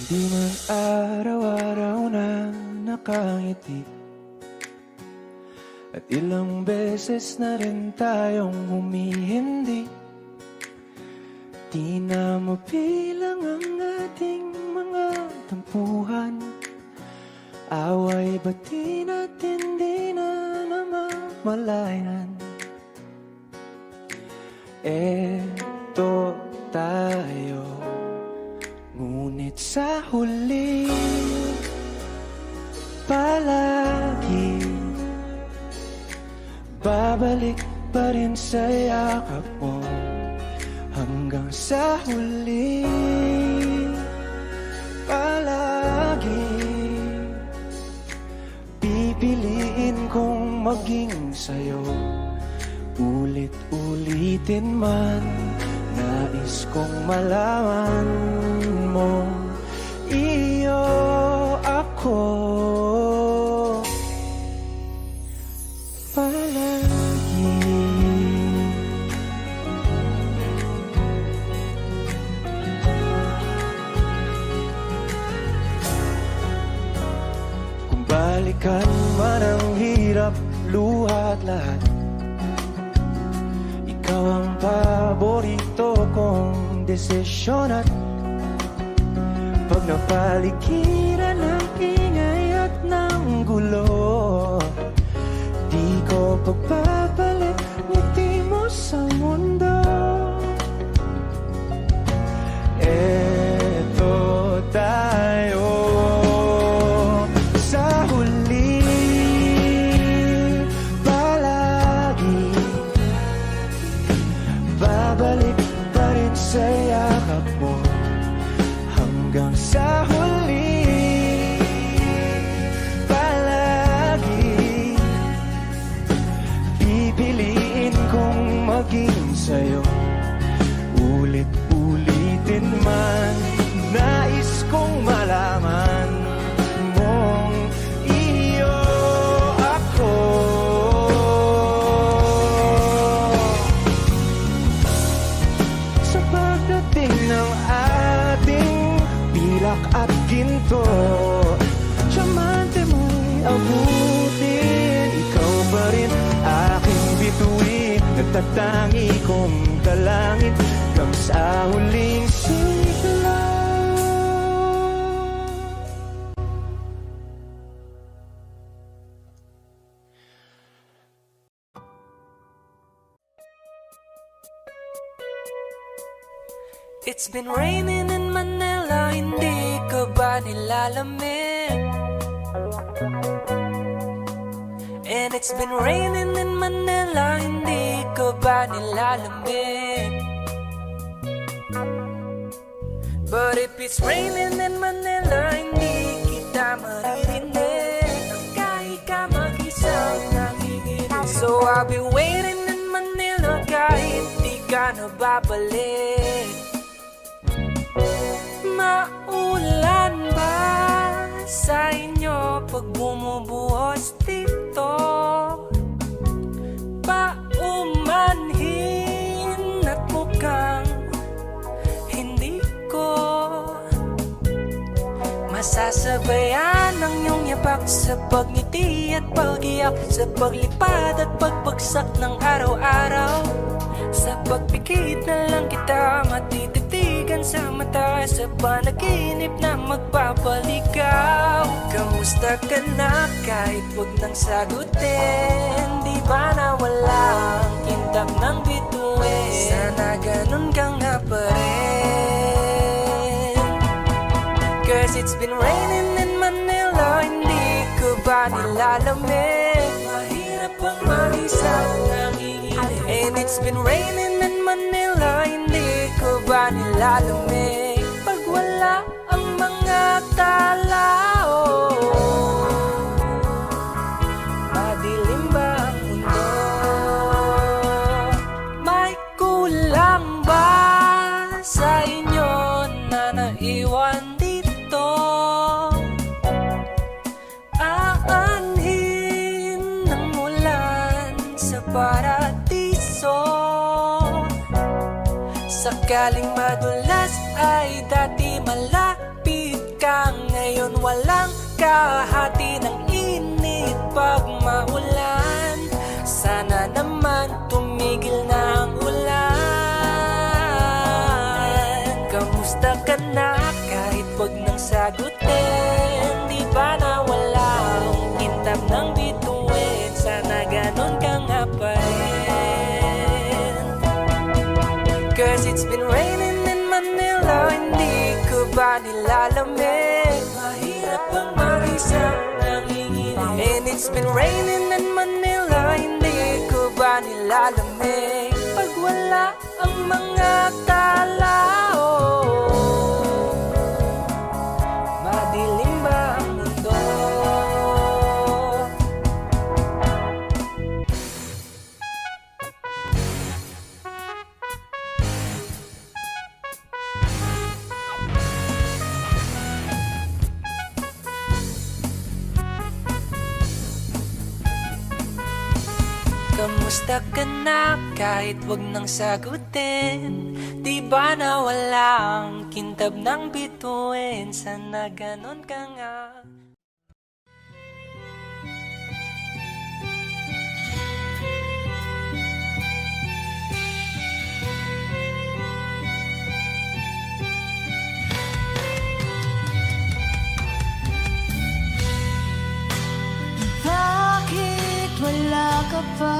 Di man araw-araw na nakangiti, at ilang beses na rin tayong humihindi. Di na mabilang ang ating mga tampuhan. Away ba't di natin di na namamalayan? Eto tayo, ngunit sa huli palagi babalik pa rin sa yakap mo. Hanggang sa huli palagi pipiliin kong maging sa'yo. Ulit-ulitin man, nais kong malaman mo, iyo ako palagi. Kung balikan man ang hirap, luha at lahat, ikaw ang paborito kong desisyon. At pag napaligiran ng ingay at ng gulo, di ko pagpapalit ngiti mo sa mundo. Eto tayo sa huli palagi, babalik pa rin sa yakap mo. Hanggang sa huli palagi pipiliin kong maging sa'yo. Ulit-ulitin man, nais kong malaman mong iyo ako. Sa pagdating ng ating pilak at ginto, tiyamante mo'y abutin. Ikaw pa rin aking bituin, nagtatangi kong dalangin hanggang sa huling sigla. It's been raining in Manila, hindi ka ba nilalamig? And it's been raining in Manila, hindi ka ba nilalamig? But if it's raining in Manila, hindi kita maririnig. Kahit ka mag-isang nanginginig. So I'll be waiting in Manila kahit di ka na babalik. Maulan ba sa inyo pag bumubuhos dito? Paumanhin at mukhang hindi ko masasabayan ang iyong yapak sa pagngiti at pag-iyak, sa paglipad at pagbagsak ng araw-araw. Sa pagpikit na lang kita matititigan sa mata, sa panaginip na magpapaligaw. Kamusta ka na kahit wag nang sagutin? Di ba na walang kintab ng bituin? Sana ganun kang nga pa rin. Cause it's been raining in Manila, hindi ko ba nilalamig? Mahirap ang mag-isa nanginginig. And it's been raining in Manila, hindi ko ba nilalamig? Pag wala ang mga tao, madilim ba ang mundo? May kulang ba sa inyo na naiwan dito? Aanhin ng ulan sa paradiso. Sakaling madulas ay dati malapit ka ngayon, walang kahati ng init pag maulan. Sana naman tumigil na ang ulan. Kamusta ka na kahit wag nang sagutin? Di ba nawala ang kintab ng bituin? Sana ganon ka nga pa rin. Cause it's been raining in Manila, hindi ko ba nilalamig? Mahirap bang mag-isang nanginginig? And it's been raining in Manila, hindi ko ba nilalamig? Pag wala ang mga tao, madilim ba ang mundo? Kamusta ka na kahit wag nang sagutin? Di ba nawala ang kintab ng bituin? Sana ganon ka nga. Bakit wala ka pa?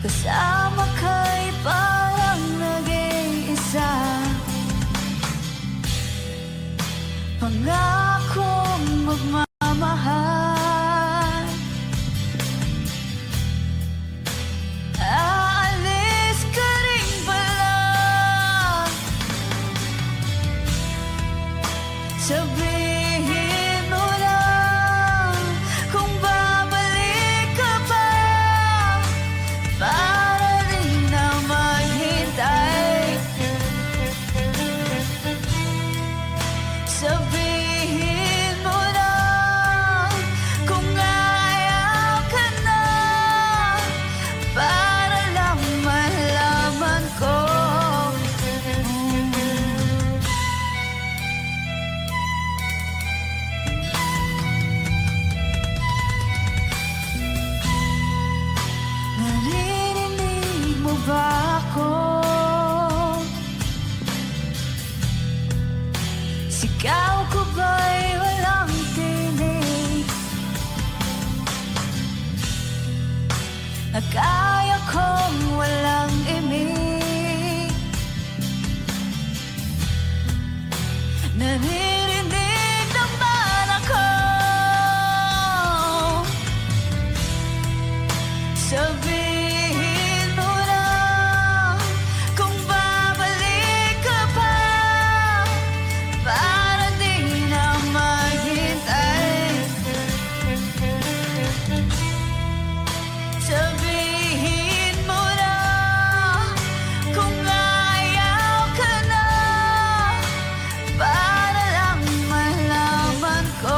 Kasama ka'y parang nag-iisa. Pangakong magmamahal. Aalis ka rin pala. Sabihin mo lang kung babalik ka pa, para rin na maghintay. Sabihin mo lang kung ayaw ka na, para lang malaman ko. Naririnig mo ba ako? Sigaw ko ba'y walang tinig? Na kaya kong walang imig? Naririnig naman ako. Sabihin mo lang kung babalik ka pa, para di na maghintay. Sabihin mo lang kung ayaw ka na, para lang malaman ko.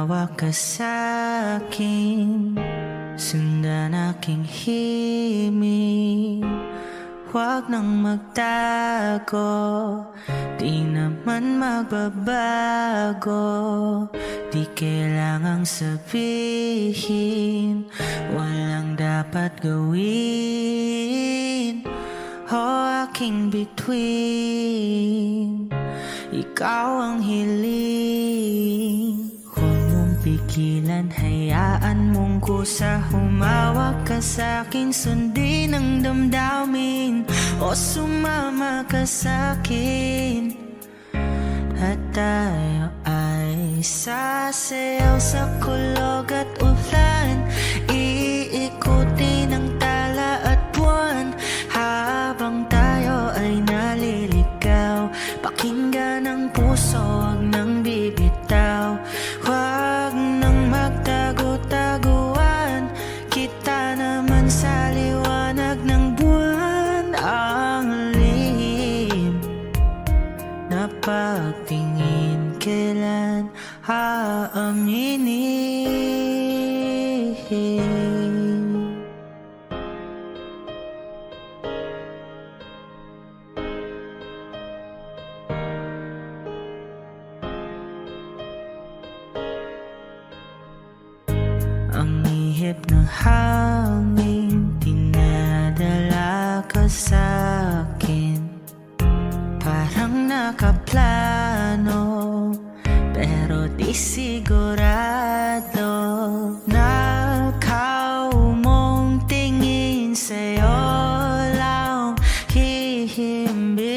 Humawa ka sa'kin, sundan aking himig. Huwag nang magtago, di naman magbabago. Di kailangang sabihin, walang dapat gawin. O aking bituin, ikaw ang hiling. Huwag mong pigilan, hayaan mong kusa. Humawak ka sa'kin, sundin ang damdamin. O sumama ka sa'kin, at tayo ay sasayaw sa kulog at ulan. Iikutin ang tala at buwan, habang tayo ay naliligaw. Pakinggan ang puso, huwag nang bibitaw. Huwag nang magtago-taguan, kita naman sa liwanag ng buwan. Ang lihim na pagtingin, kailan aaminin? Ang ihip ng hangin, dinadala ka sa'kin. Parang nakaplano, pero di sigurado. Nakaw mong tingin, sa'yo lang hihimbing.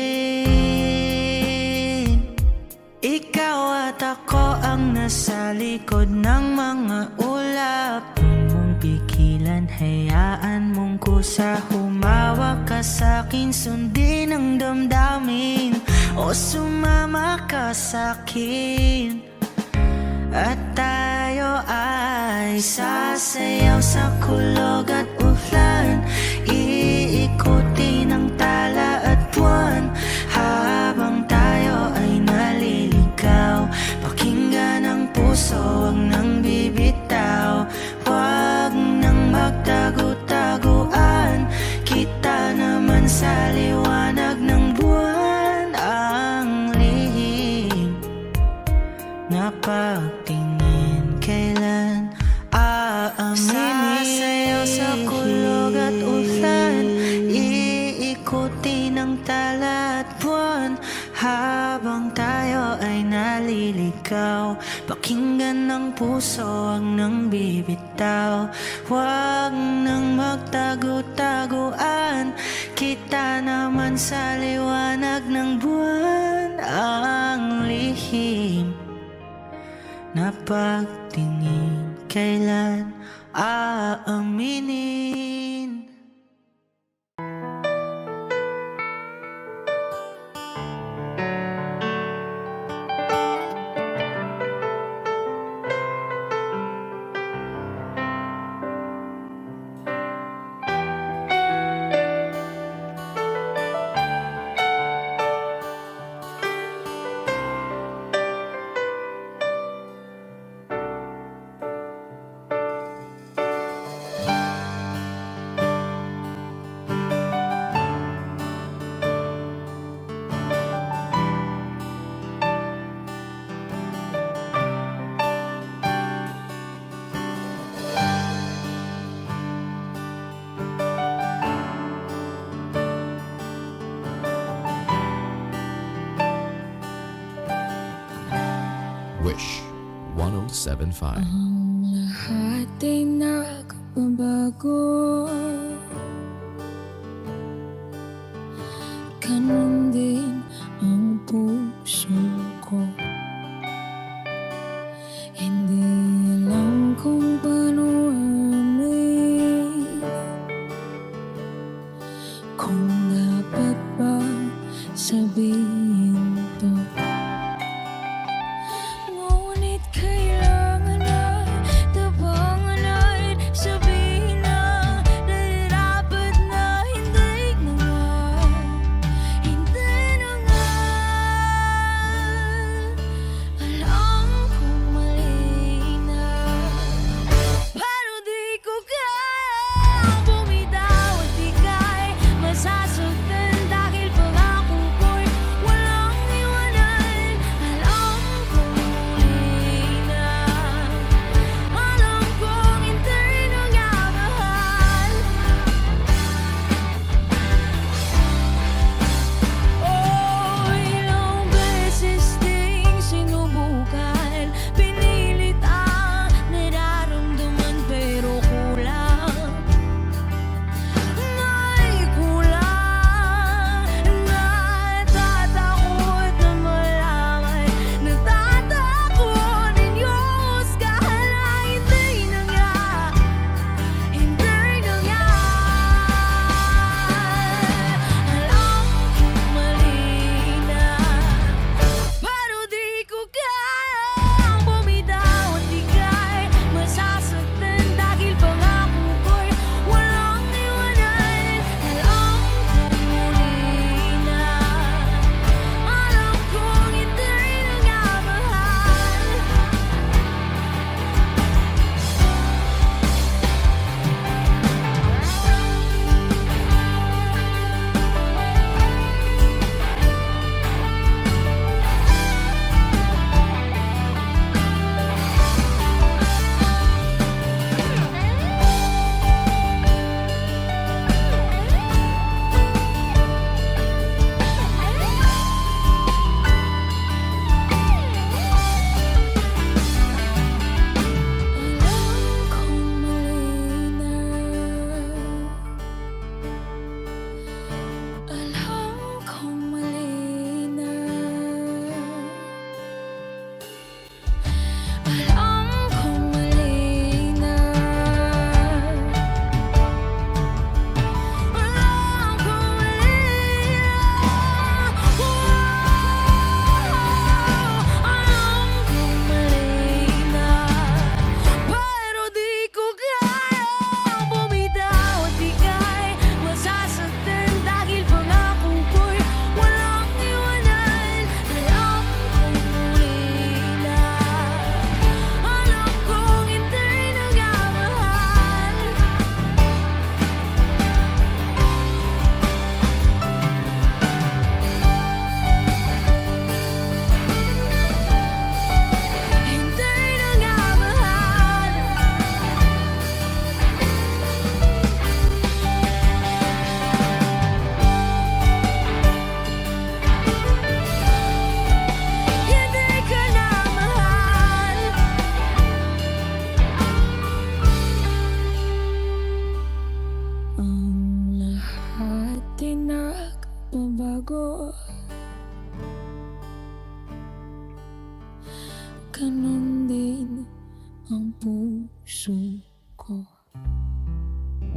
Ikaw at ako ang nasa likod ng mga ulap. Huwag mong pigilan, hayaan mong kusa. Humawak ka sa'kin, sundin ang damdamin. O sumama ka sa'kin, at tayo ay sasayaw sa kulog at ulan. Iikutin ang tala at buwan, habang tayo ay naliligaw. Pakinggan ang puso, huwag nang bibitaw. Huwag nang magtago-taguan, kita naman sa liwanag ng buwan. Ang lihim na pagtingin, kailan aaminin? Sasayaw sa kulog at ulan, iikutin ang tala at buwan, habang tayo ay naliligaw. Pakinggan ng puso, huwag nang bibitaw. Huwag nang magtago-taguan, kita naman sa liwanag ng buwan. Ang lihim na pagtingin, kailan aaminin? Wish 1075. Ang lahat ay nakabago, ganun din ang puso ko. Hindi alam kung paano amin, kung dapat ba sabihin to. Ngunit kailangan na tabangan at sabihin na dapat na hindi na nga, hindi na nga. Alam kong mali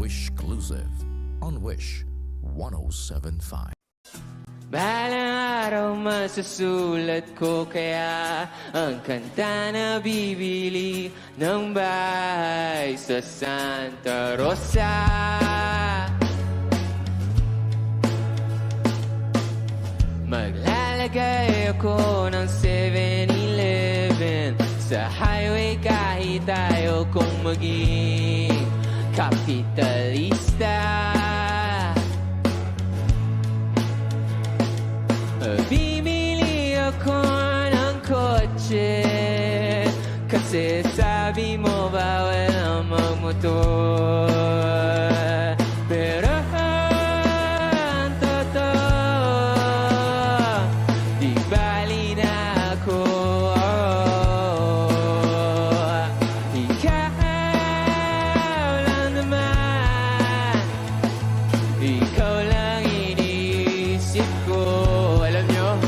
Wish Exclusive on Wish 107.5. Balang araw masusulat ko kaya ang kanta na bibili ng bahay sa Santa Rosa. Maglalagay ako ng 7-Eleven sa highway kahit ayaw kong maging kapitalista. Bibili ako ng kotse kasi sabi mo bawal ang magmotor. Pero ang totoo, di bali na ako. Ikaw lang naman, ikaw lang iniisip ko. Alam nyo,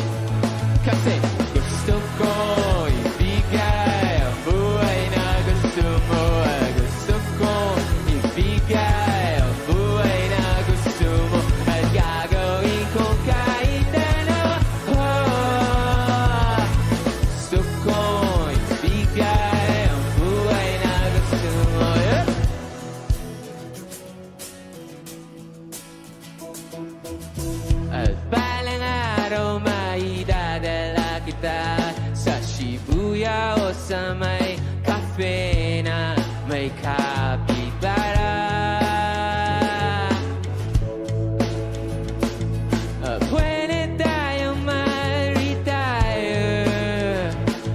kasi gusto ko ibigay ang buhay na gusto mo. Gusto ko ibigay ang buhay na gusto mo. At gagawin ko kahit ano. Gusto ko ibigay ang buhay na gusto mo. At balang araw maidadala kita sa Shibuya o sa may cafe na may kapitbahay. Pwede tayong mag-retire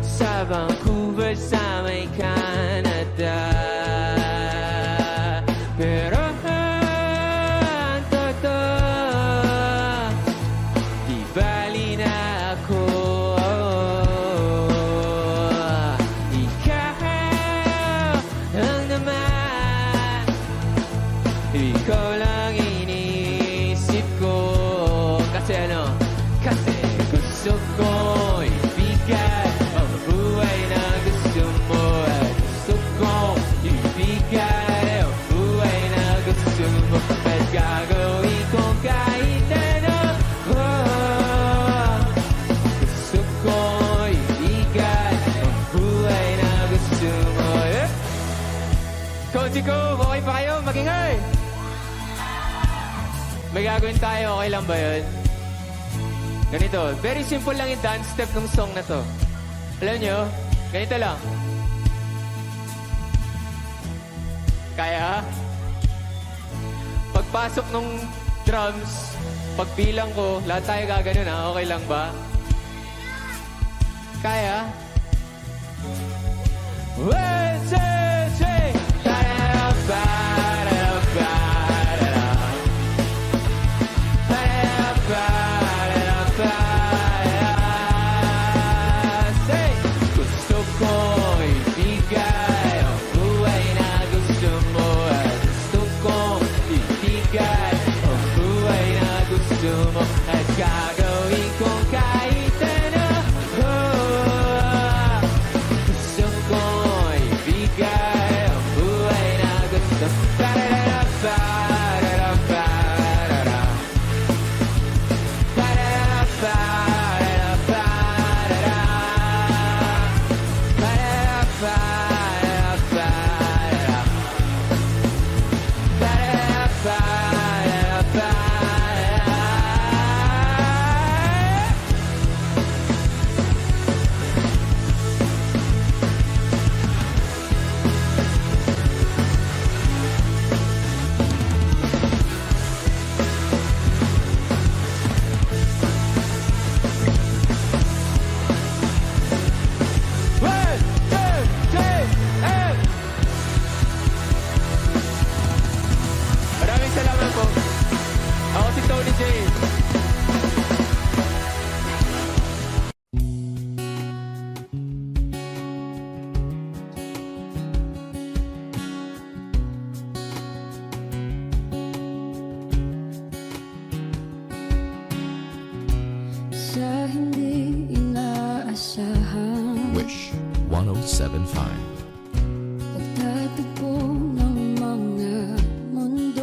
sa Vancouver sa may Canada. Pero ang totoo, di bali na ako. Ikaw lang naman, ikaw lang iniisip ko. Kasi ano? Kasi gusto ko ibigay ang buhay na gusto mo. At gusto ko ibigay ang buhay na gusto mo. At gagawin ko kahit ano. Gusto ko ibigay ang buhay na gusto mo. Coach ko, okay pa kayo? Magingay! May gagawin tayo, okay lang ba yun? Ganito, very simple lang yung dance step ng song na to. Alam nyo, ganito lang. Kaya? Pagpasok ng drums, pagbilang ko, lahat tayo gaganon ha, okay lang ba? Kaya? 1, 2, 3! Gusto ko ibigay ang buhay na gusto mo. Gusto ko ibigay ang buhay na gusto mo. At gagawin ko kahit ano. Gusto ko ibigay ang buhay na gusto mo. Maraming salamat po. Ako si Tony J. Sa hindi inaasahan Wish 107.5. Pagtatagpo ng mga mundo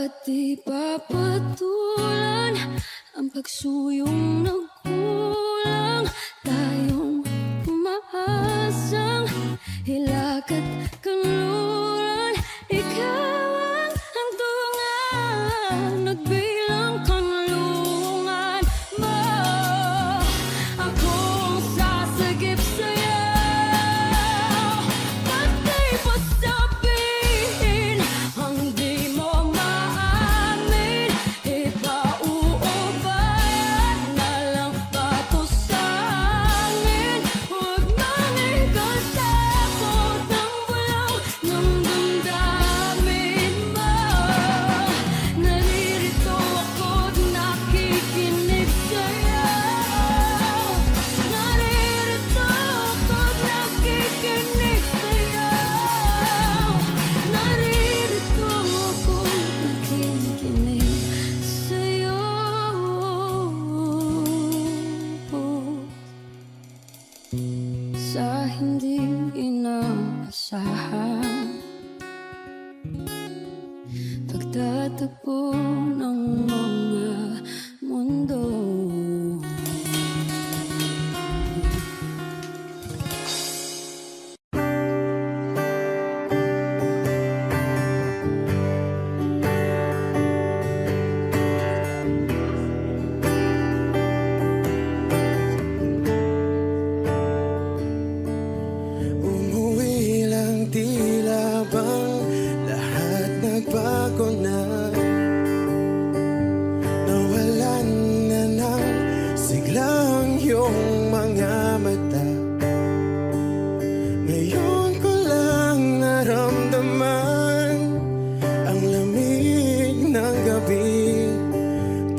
At di papatulan ang pagsuyong nagkulang. Tayong umaasang hilak at kanluran. Ikaw ang hantungan, nagbilang kanlungan mo. Akong sasagip sa'yo, pati pa sabihin ang di mo maamin. Ipauubayan na lang ba to sa'min? Huwag nang ikasakot ng bulaw ng damdamin mo. Naririto ako't nakikinig sa'yo. Naririto ako't nakikinig sa'yo. Naririto ako't nakikinig sa'yo. Sa hindi inaasahan, pagtatagpo ng mga mundo. Umuwi lang, tila bang lahat nagbago na. Nawalan na ng siglang iyong mga mata. Ngayon ko lang naramdaman ang lamig ng gabi.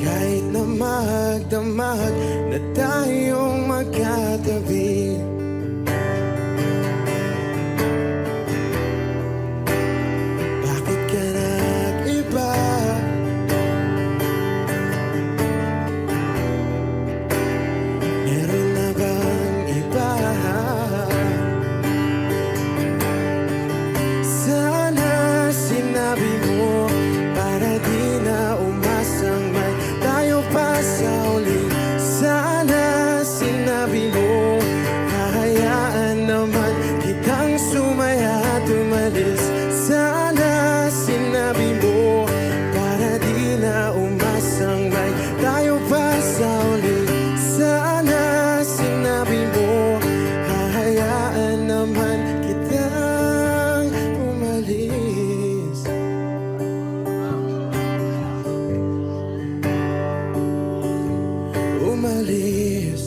Kahit na magdamag na tayong magkatabi. Bakit ka nag-iba? Meron na bang iba? Sana sinabi mo para di na umasang may tayo pa sa uli. Sana sinabi mo, hahayaan naman kitang sumaya at umalis. Sana sinabi mo para di na umasang may tayo pa sa uli. Sana sinabi mo, hahayaan naman kitang umalis. Umalis.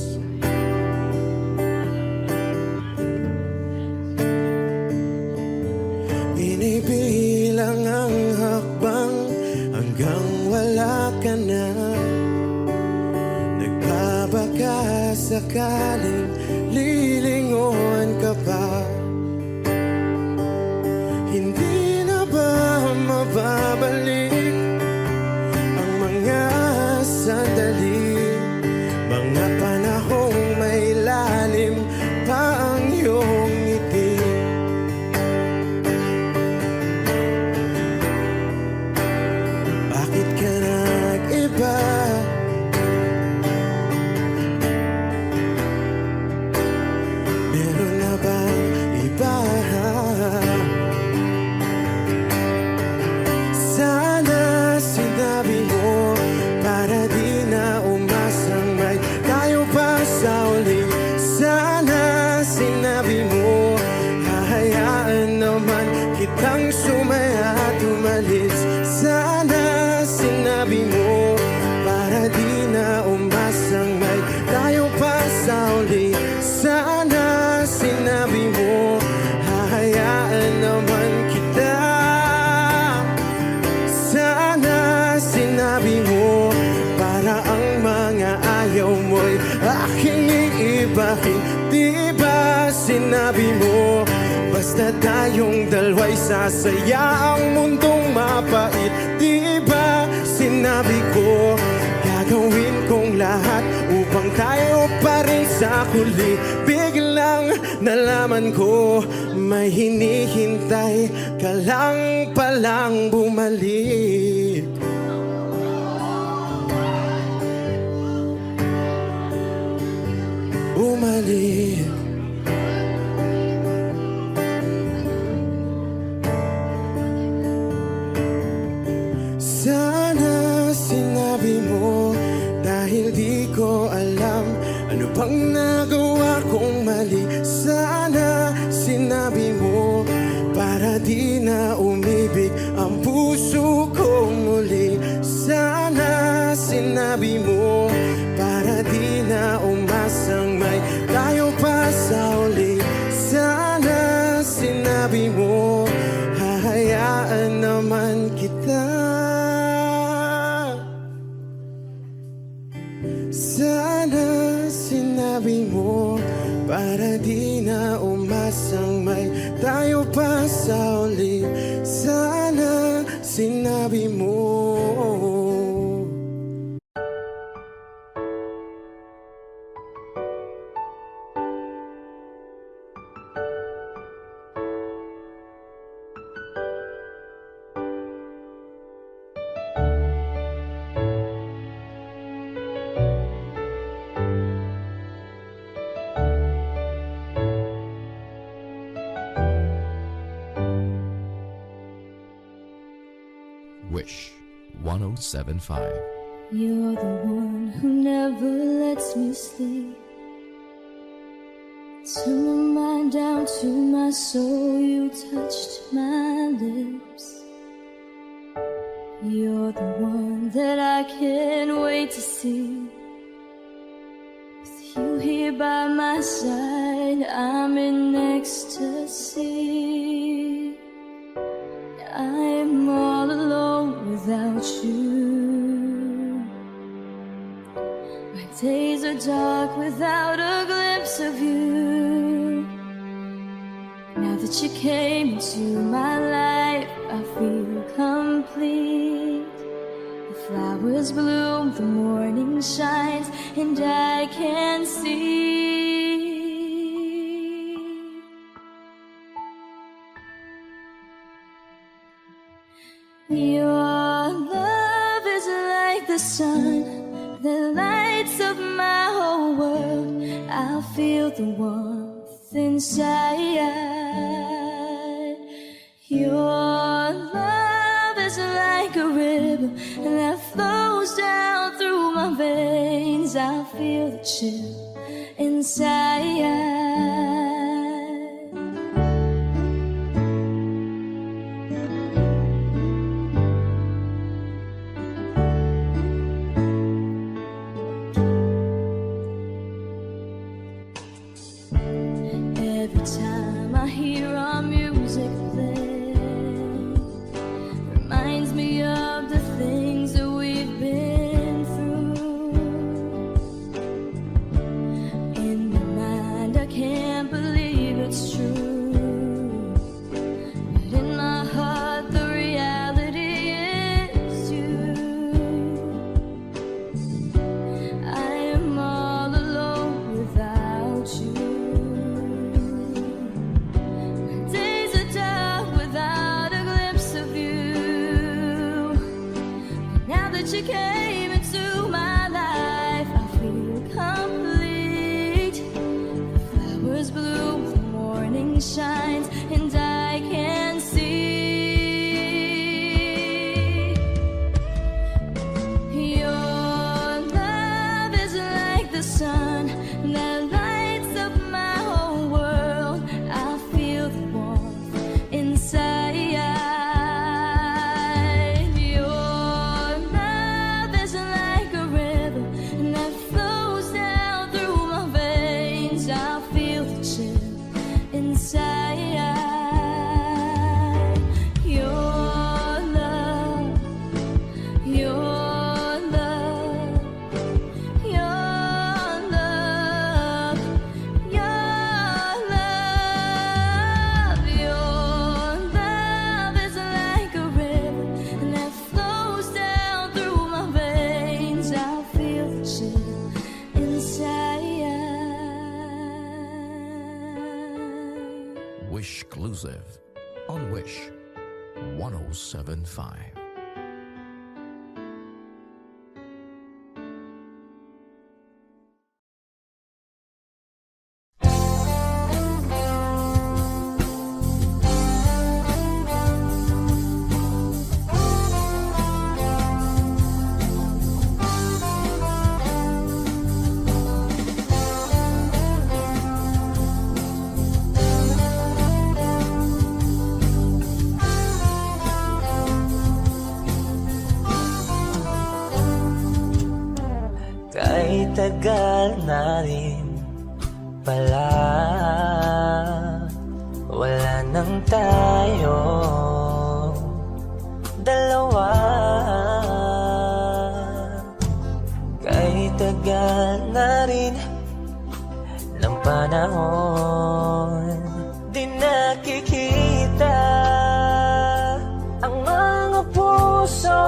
Binibilang ang hakbang hanggang wala ka na. Nagbabaka sakaling lilingon ka pa. Hindi na ba mababalik ang mga sandali, mga panahong may lalim pa ang iyong ngiti? Bakit ka nag-iba? Meron na bang iba? Sana sinabi mo para di na umasang may tayo pa sa uli. Sana sinabi mo, hahayaan naman kitang sumaya at umalis. Sana sinabi mo para di na umasang may tayo pa sa uli. Sana sinabi mo, hahayaan naman kita. Sana sinabi mo para ang mga ayaw mo'y aking iibahin. Di ba sinabi mo, basta tayong dalawa'y sasaya ang mundong mapait. Di ba sinabi ko, Gagawin kong lahat upang tayo pa rin sa huli. Biglang nalaman ko may hinihintay ka lang palang bumalik. Bumalik. Sana sinabi mo dahil di ko alam ano bang nagawa kong mali. Sana sinabi mo para di na umibig ang puso ko muli. Sana sinabi mo para di na umasang may tayo pa sa uli. Sana sinabi mo hahayaan naman kita. Sana sinabi mo para di na umasang may tayo pa sa uli. Sana sinabi mo. Wish 1075. You're the one who never lets me sleep. Turn my mind down to my soul, you touched my lips. You're the one that I can't wait to see. With you here by my side, I'm in ecstasy. I'm all alone without you. My days are dark without a glimpse of you. Now that you came into my life, I feel complete. The flowers bloom, the morning shines, and I can see. Your love is like the sun that lights up my whole world. I feel the warmth inside. Your love is like a river that flows down through my veins. I feel the chill inside. Every time I hear our music play, reminds me of the things that we've been through. In my mind I can't believe it's true, but in my heart the reality is you. I am all alone without you. You came into my life, I feel complete. The flowers bloom, the morning shines, and I can see. Your love is like the sun that lights up my whole world. I feel the warmth inside. I feel Wish exclusive on Wish 1075. Kahit tagal na rin pala, wala nang tayo dalawa. Kahit tagal na rin ng panahon, di nakikita ang mga puso.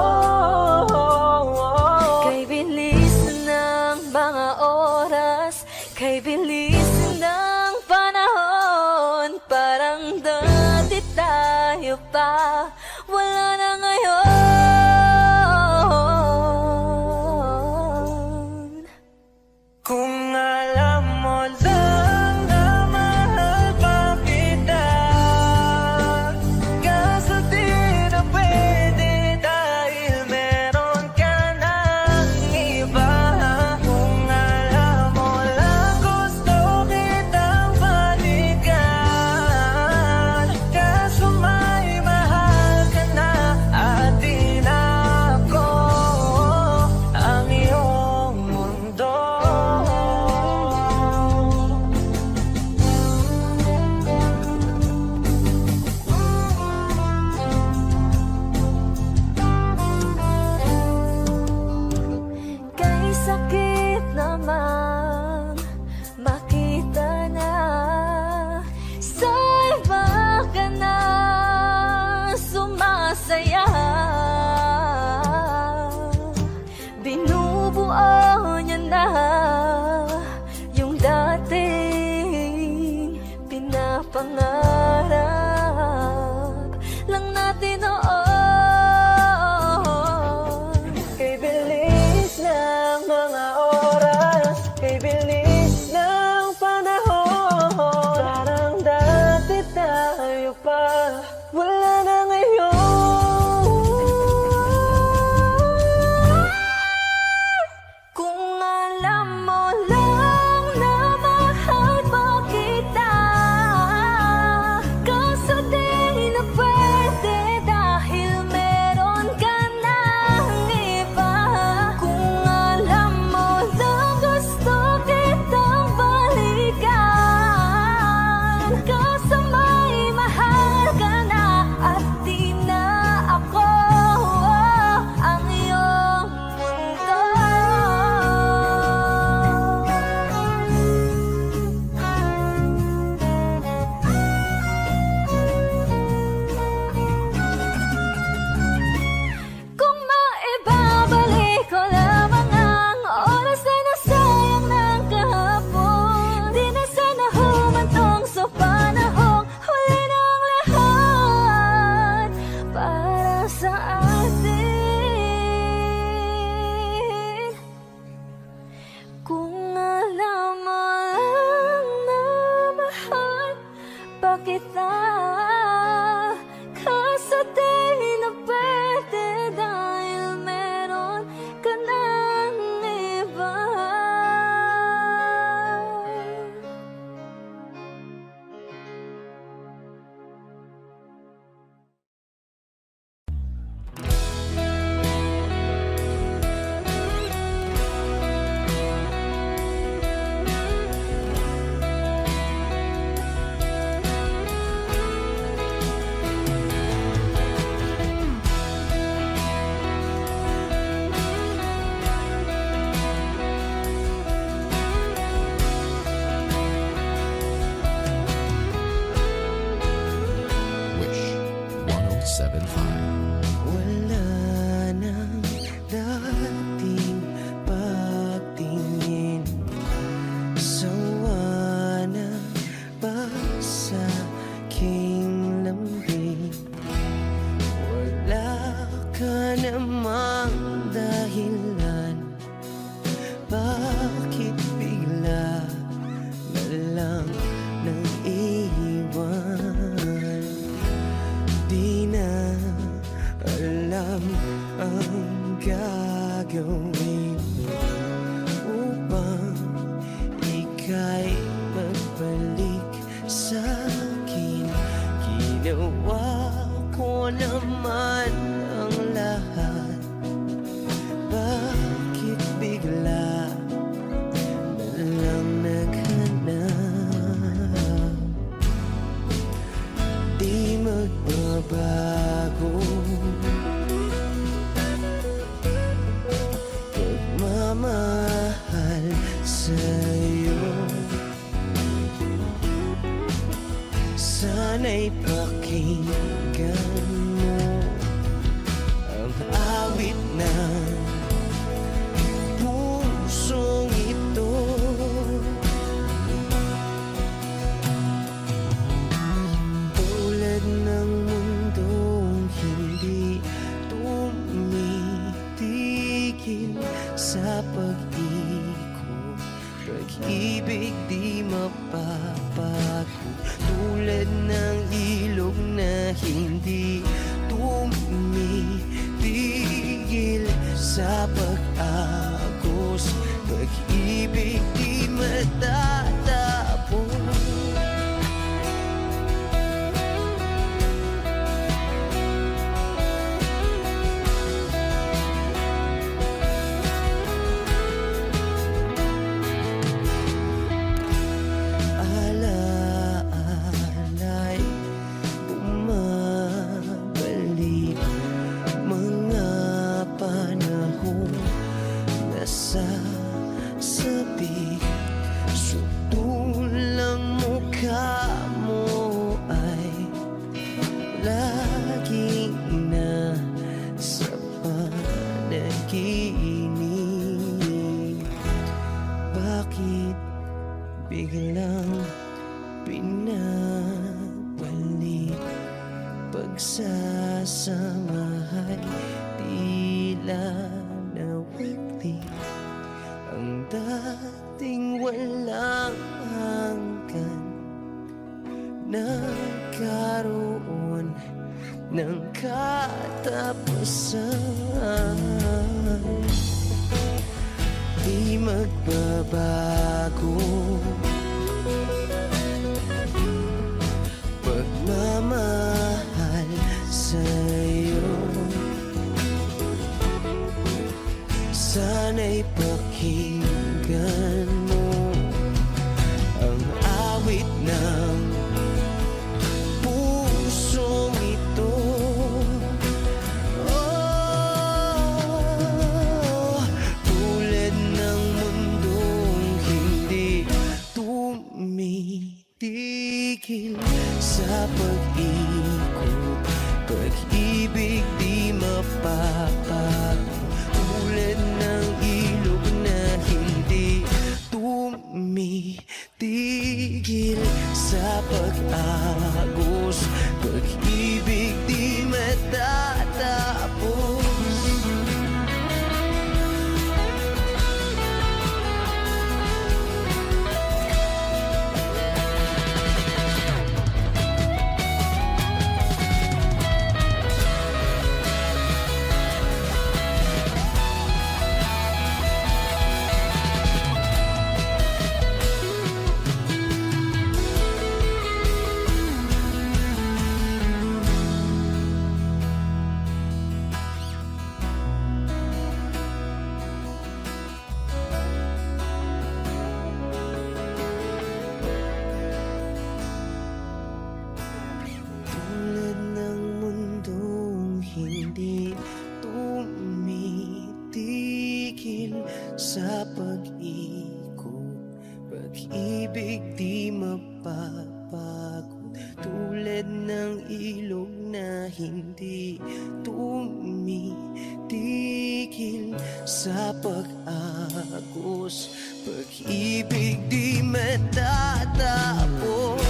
Kay bilis ng mga oras, kay bilis ng panahon, parang dati tayo pa, wala na ngayon. Kung alam mo lang na mahal pa kita, kaso di na pwede dahil meron ka ng iba. Kung alam mo lang gusto kitang balikan, kaso may mahal ka na at di na ako ang iyong mundo. Kay sakit naman makita na sa iba ka na sumasaya. Binubuo niya na yung dating pinapangarap lang natin noon. Kay bilis ng mga oras, kay bilis ng panahon, parang dati tayo pa, wala na ngayon. Kung alam mo lang na mahal pa kita, kaso di na pwede dahil meron ka ng iba. Kung alam mo lang gusto kitang balikan, kaso may mahal ka na at di na ako ang iyong mundo. Kung maibabalik ko lamang ang oras na nasayang ng kahapon, di na sana humantong sa panahong huli ng lahat para sa atin. Kung alam mo lang na mahal pa kita, kaso di na pwede dahil meron ka ng iba. Wish 1075. Wala nang dating pagtingin, sawa na ba sa'kin? naman ang lahat? Bakit bigla na lang naghanap? Di magbabago pagmamahal sa'yo. Sana'y pakinggan mo ang awit ng pusong ito. Tulad ng mundong hindi tumitigil sa pag-ikot, pag-ibig di mapapagod. Tulad ng ilog na hindi tumitigil sa pag-agos, pag-ibig di matatapos. Alaala'y bumabalik, mga panahon nasasabi. Sutulang mukha mo ay laging nasa panaginip. Bakit biglang pinabalik? Pagsasamahay tila nawagli, ang dating walang hanggan nagkaroon ng katapusan. Di magbabago pagmamahal sa'yo. Sana'y pakinggan mo ang awit ng pusong ito. Oh, tulad ng mundong hindi tumitigil sa pag-ikot, pag-ibig di mapapagod. Tulad ng ilog na hindi tumitigil sa pag-agos, pag-ibig di matatapos. Tulad ng mundong hindi tumitigil sa pag-ikot, pag-ibig di mapapagod. Tulad ng ilog na hindi tumitigil sa pag-agos, pag-ibig di matatapos.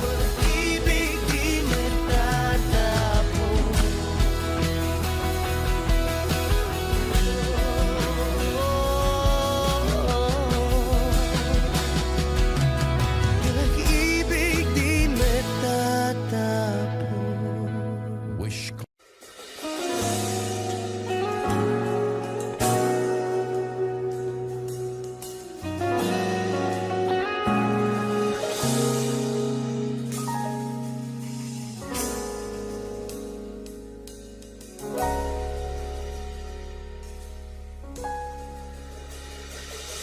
Pag-ibig di matatapos. Pag-ibig di matatapos. Wish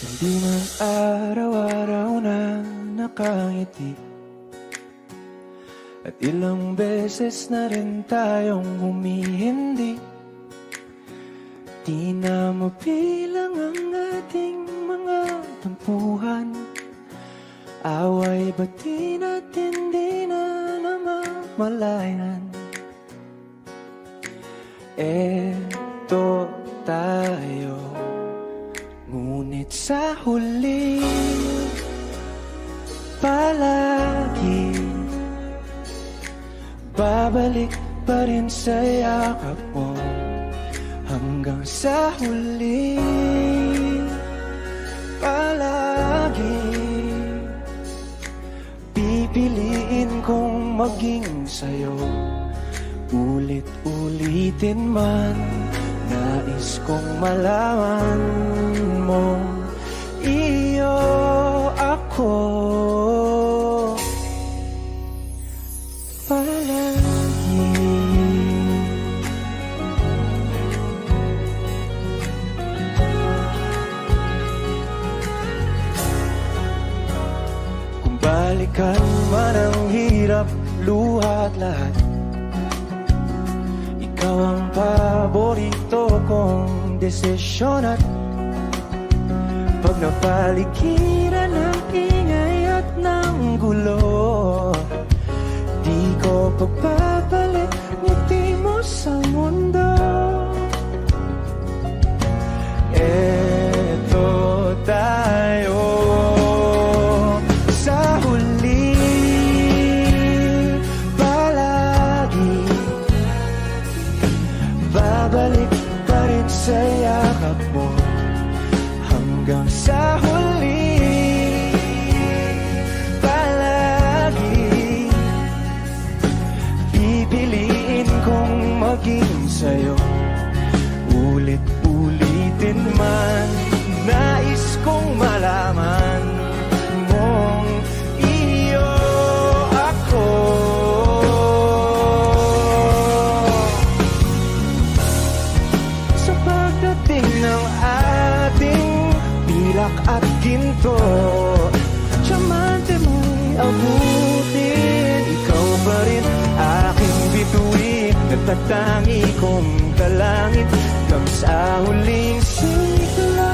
Hindi man araw-araw na nakangiti, at ilang beses na rin tayong humihindi. Di na mabilang ang ating mga tampuhan, away ba't di natin di na namamalayan? Eto tayo, ngunit sa huli palagi babalik pa rin sa yakap mo. Hanggang sa huli palagi pipiliin kong maging sa'yo. Ulit-ulitin man, nais kong malaman mo, iyo ako palagi. Kung balikan man ang hirap, luha at lahat, ikaw ang paborito kong desisyon. At pag napaligiran ng ingay at ng gulo, di ko pagpapalit ngiti mo sa mundo. Eto tayo sa huli palagi, babalik pa rin sa yakap mo. Hanggang sa huli palagi pipiliin kong maging sa'yo. Ulit-ulitin man, nais kong malaman mong iyo ako. Sa pagdating ng ating pilak at ginto, diamante mo'y abutin, ikaw pa rin aking bituin, nagtatangi kong kalangit hanggang sa huling sigla.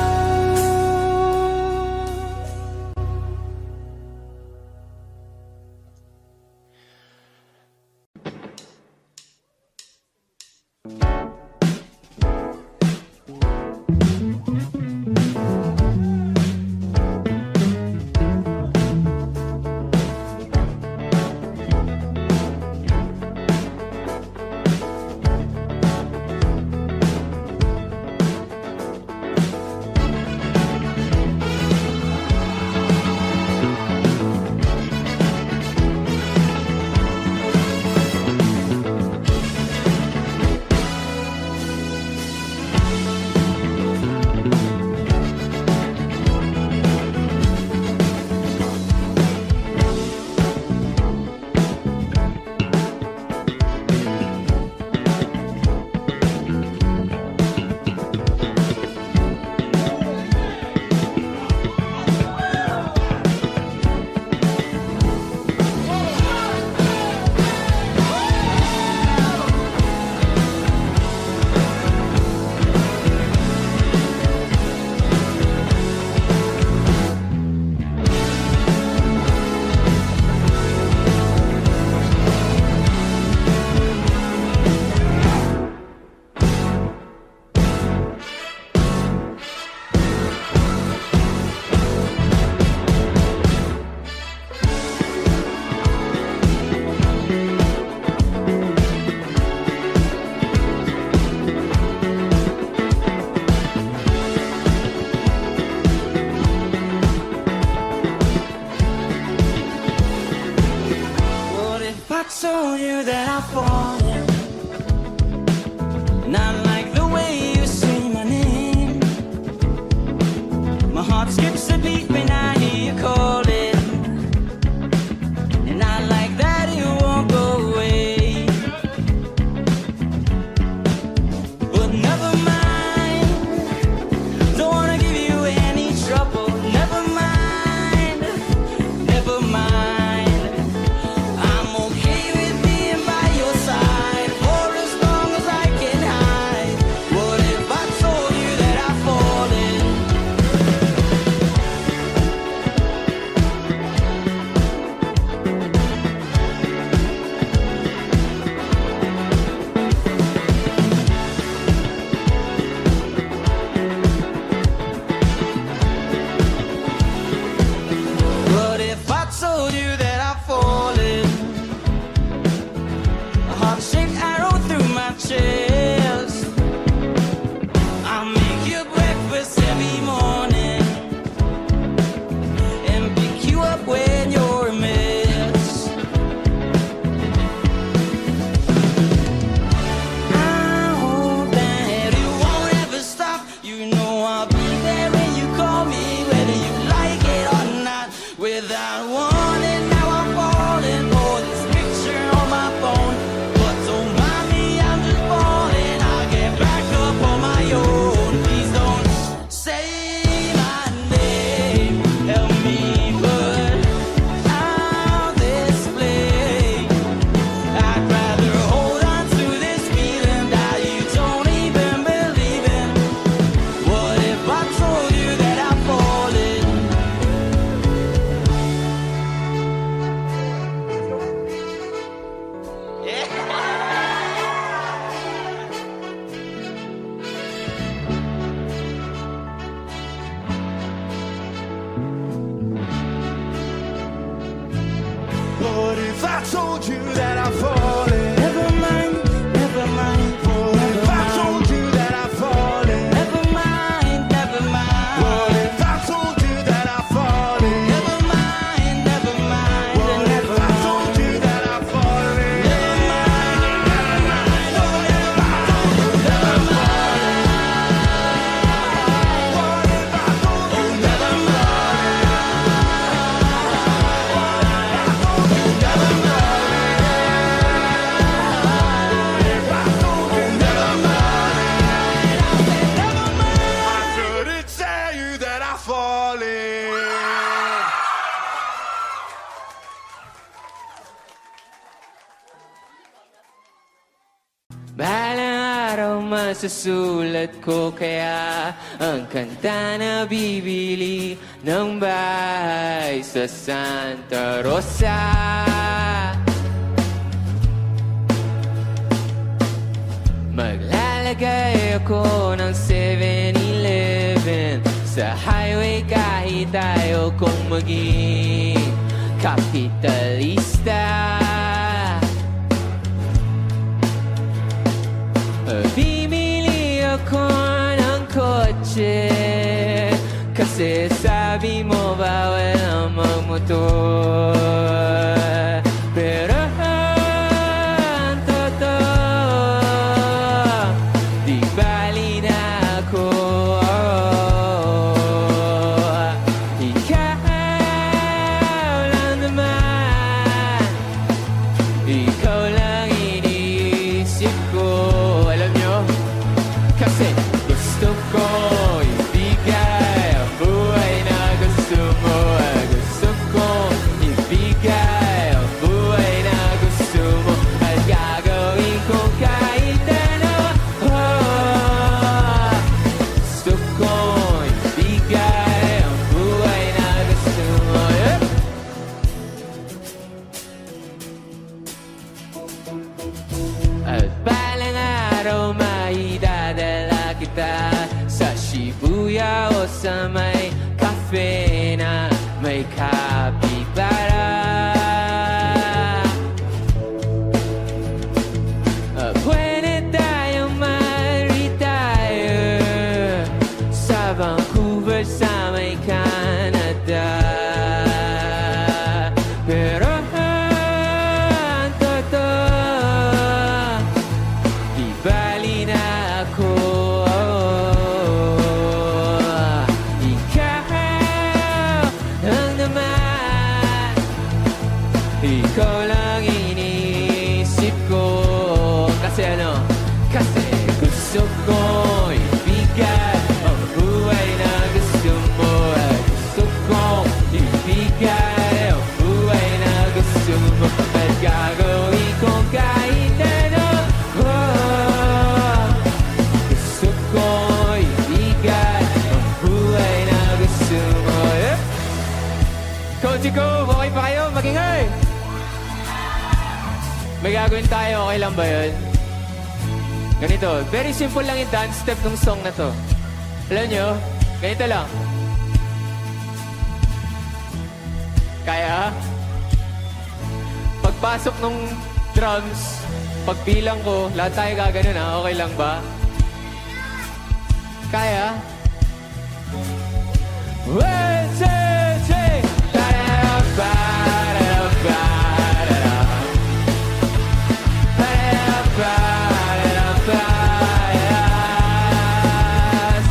told you that I'm falling, Never mind, never mind, never if I mind. told you that I'm falling, Never mind, never mind. what if I told you that I'm falling, Never mind, never mind, what if never I told mind. you that I'm falling, Never mind, never mind, oh, never mind, never mind. what if I told you that I'm I couldn't tell you that I'm falling. Balang araw masusulat ko kaya ang kanta na bibili ng bahay sa Santa Rosa. Maglalagay ako ng 7-Eleven sa highway kahit ayaw kong maging kapitalista. Bibili ako ng kotse kasi sabi mo bawal ang magmotor. Pero ang totoo, di bali na ako. Ikaw lang naman, ikaw lang iniisip ko. Alam nyo, kasi gusto ko ibigay ang buhay na gusto mo. Gusto ko ibigay ang buhay na gusto mo. At gagawin ko kahit ano. Gusto ko ibigay ang buhay na gusto mo. At balang araw maidadala kita sa Shibuya o sa may cafe na may kapibara. Pwede tayong ma-retire sa Vancouver sa may Canada. Pero ang totoo, di bali na ako. Ikaw lang naman, ikaw lang iniisip ko. Kasi ano? Kasi gusto ko ibigay ang buhay na gusto mo. At gusto ko ibigay ang buhay na gusto mo. At gagawin ko kahit ano. Gusto ko ibigay ang buhay na gusto mo. Coach ko, okay pa kayo? Magingay! May gagawin tayo, okay lang ba yun? Ganito, very simple lang yung dance step ng song na to. Alam nyo, ganito lang. Kaya? Pagpasok ng drums, pagbilang ko, lahat tayo gaganon ha, okay lang ba? Kaya? 1, 2, 3!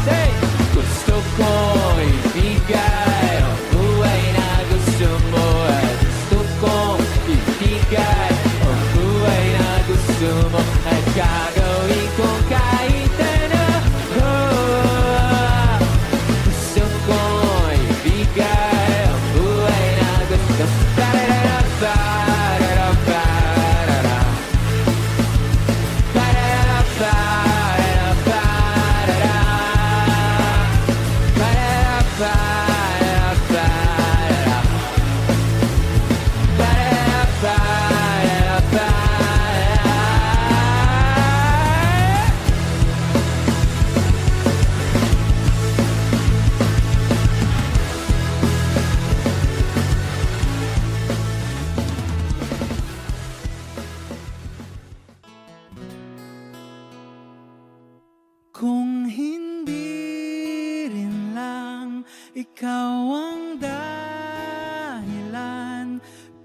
Say, gusto ko ibigay ang buhay na gusto mo. At gusto ko ibigay ang buhay na gusto mo. At gagawin ko kahit ano. Gusto ko ikaw ang dahilan.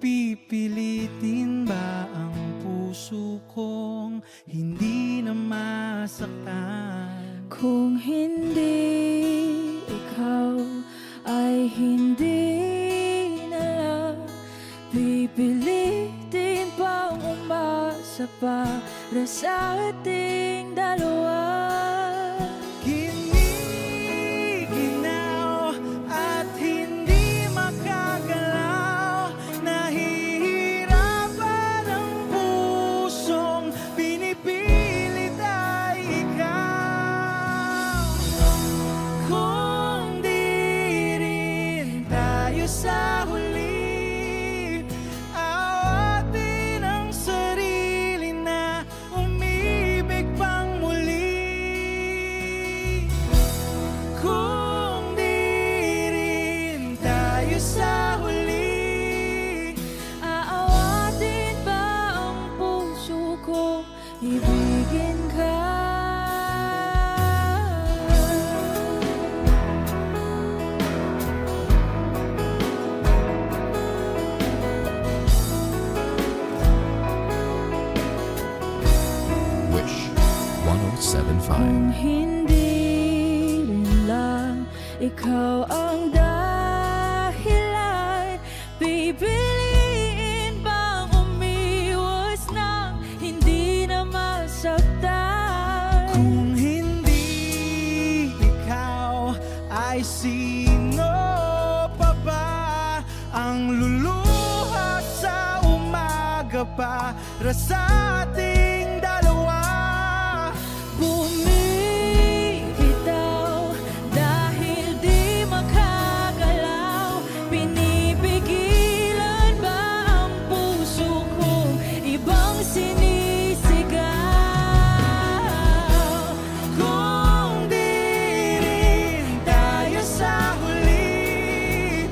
Pipilitin ba ang puso kong hindi na masaktan? Kung hindi ikaw ay hindi na lang, pipilitin bang umasa para sa ating dalawa? Giniginaw at hindi makagalaw, nahihirapan ang pusong pinipilit ay ikaw. Kung di rin tayo sa huli, awatin ang sarili na umibig pang muli. Kung di rin tayo sa huli, Aawatin ba ang puso ko, ibigin ka? Wish 1075. Kung hindi rin lang ikaw ang dahilan, pipiliin bang umiwas ng hindi na masaktan? kung hindi ikaw, ay sino pa ba ang luluha sa umaga para sa ating dalawa? Bumibitaw dahil di makagalaw, pinipigilan ba ang puso kong ibang sinisigaw? Kung di rin tayo sa huli,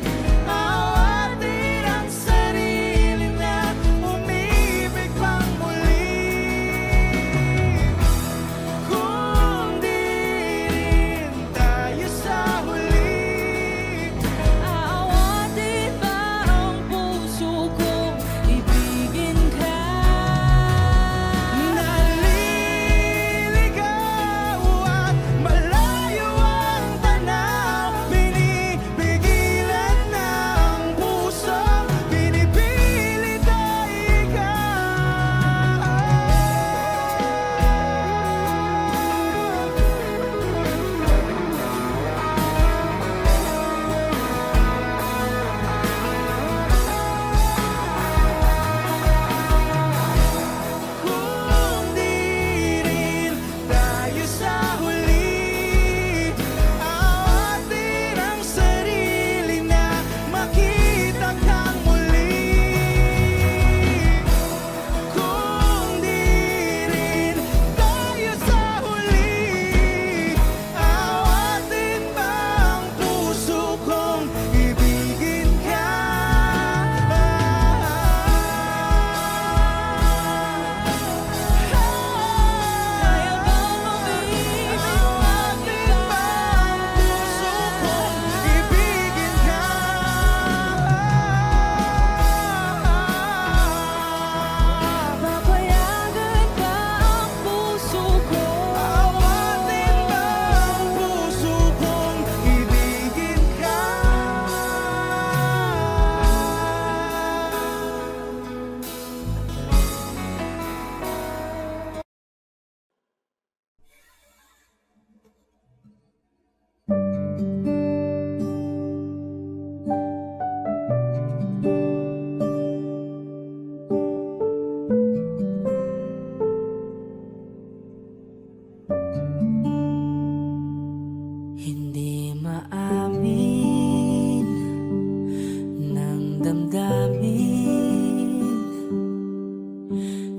awatin ang sarili na umibig pang muli. Kung di rin tayo sa huli, Aawatin ba ang puso kong ibigin ka? naliligaw at malayo ang tanaw, pinipigilan ng puso, pinipilit ay Kung di rin tayo sa huli, awatin ang sarili na makita kang muli. Kung di rin tayo sa huli, awatin ba ang puso kong ibigin ka? Kaya bang umibig Awatin ba ang puso kong ibigin ka? Papayagan ba ang puso ko? Awatin ba ang puso kong ibigin ka? Hindi maamin ng damdamin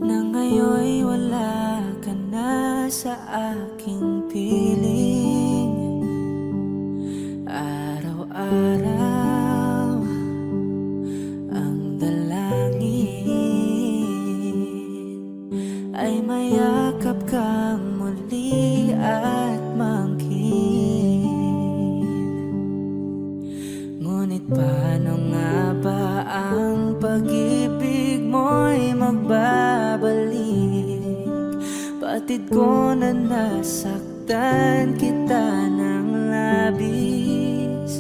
na ngayon'y wala ka na sa aking piling. Araw-araw ang dalangin ay mayakap kang muli at mangkin. Batid ko na nasaktan kita ng labis.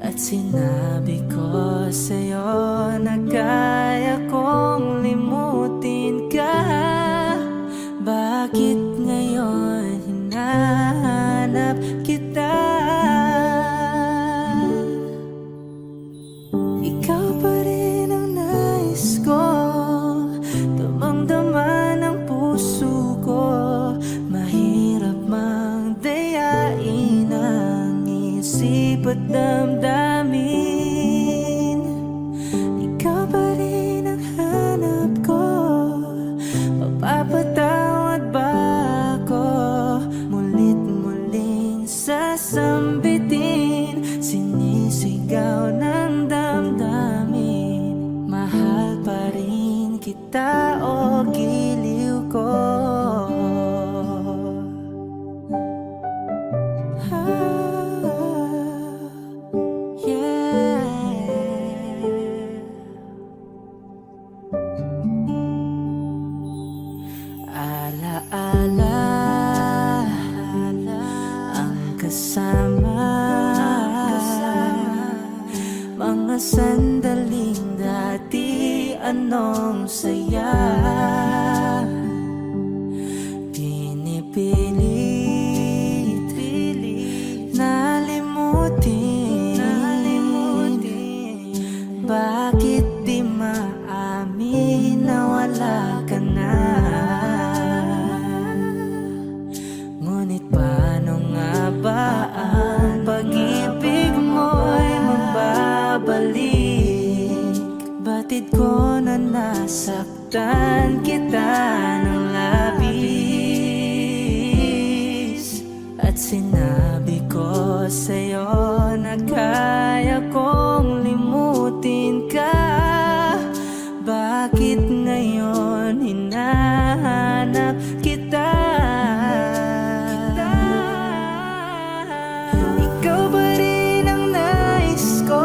At sinabi ko sa'yo na kaya kong limutin ka. Bakit ngayon hinahanap kita? Ikaw pa rin ang nais ko, damang-dama ng puso ko. Mahirap mang dayain ang isip at damdamin. Ikaw pa rin ang hanap ko, mapapatawad ba ako? Mulit-muling sasambitin, sinisigaw ng damdamin. Mahal pa rin kita o giliw ko? Alaala ang kasama, mga sandaling dati anong saya. Pinipilit nalimutin. Bakit di maamin na wala ka na? Ngunit paano nga ba ang pag-ibig mo'y mababalik? Batid ko na nasaktan kita ng labis. At sinabi ko sa'yo na kaya kong limutin ka. Bakit ngayon hinahanap kita? Ikaw ba rin ang nais ko,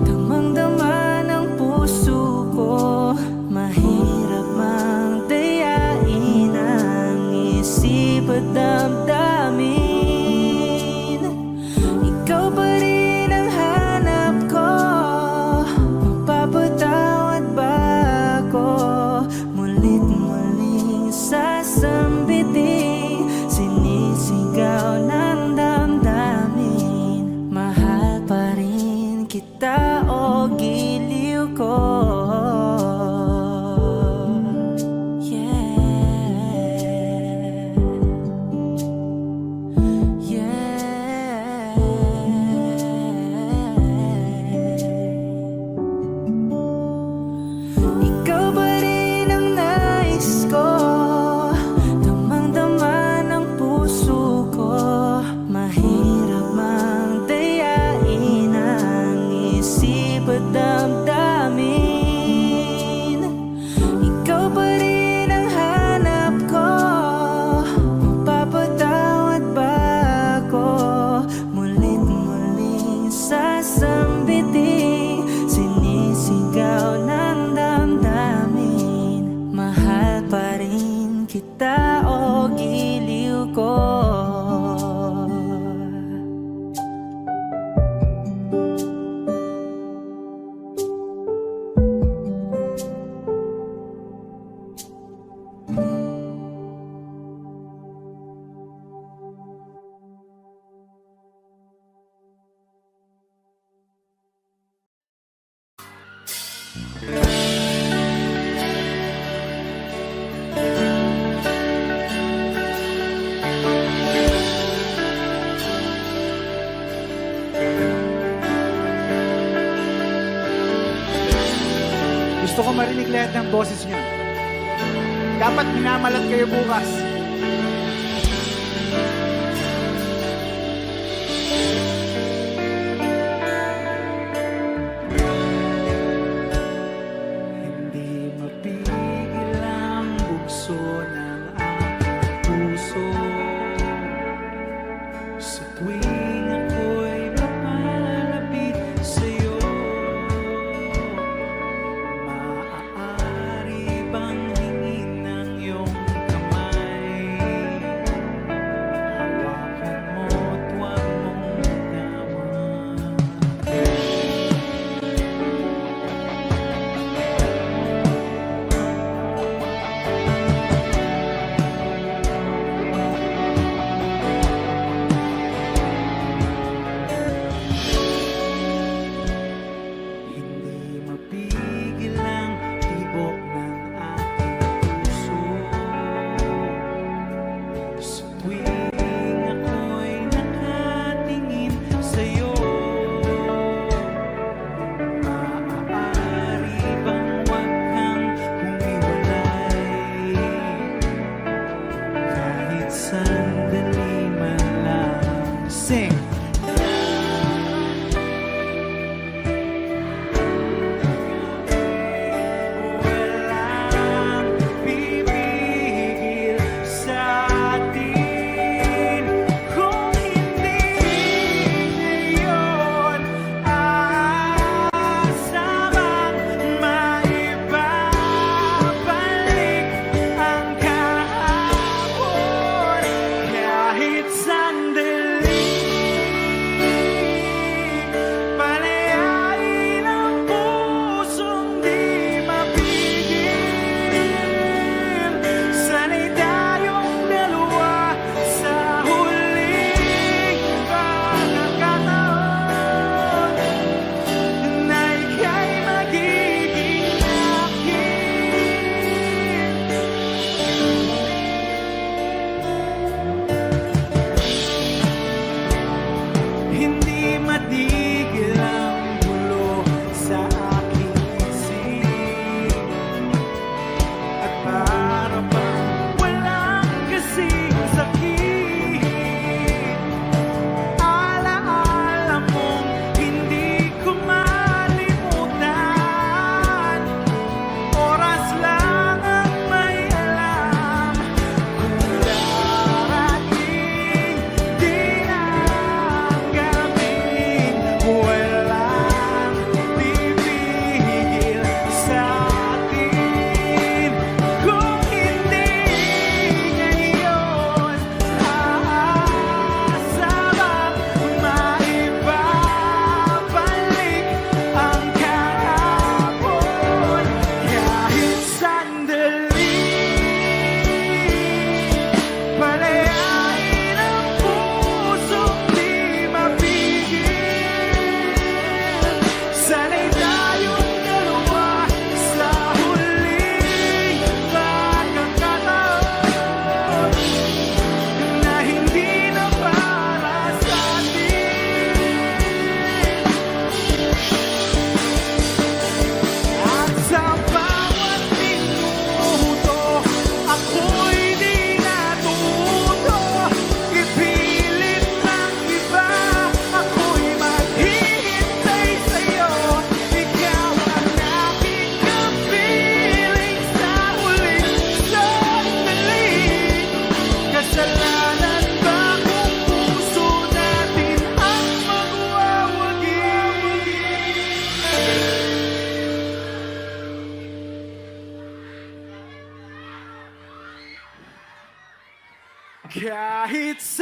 damang-dama ng puso ko. Mahirap mang dayain ang isip at damdamin. Ikaw ba rin ang hanap ko, mapapatawad ba ako? Mulit-muling sasambitin, sinisigaw ng damdamin. Mahal pa rin kita o giliw ko? Ikaw ba rin ang nais ko, damang-dama ng puso ko. Mahirap mang dayain ang isip at damdamin. Ikaw ba rin ang hanap ko, mapapatawad ba ako? Mulit-muling sasambitin, sinisigaw ng damdamin. Mahal pa rin kita o giliw ko? Gusto ko marinig lahat ng boses niyo. Dapat minamalat kayo bukas. Hindi mapigil ang bugso ng aking puso sa tuwing ako'y papalapit sa'yo. Maaari bang hingin ng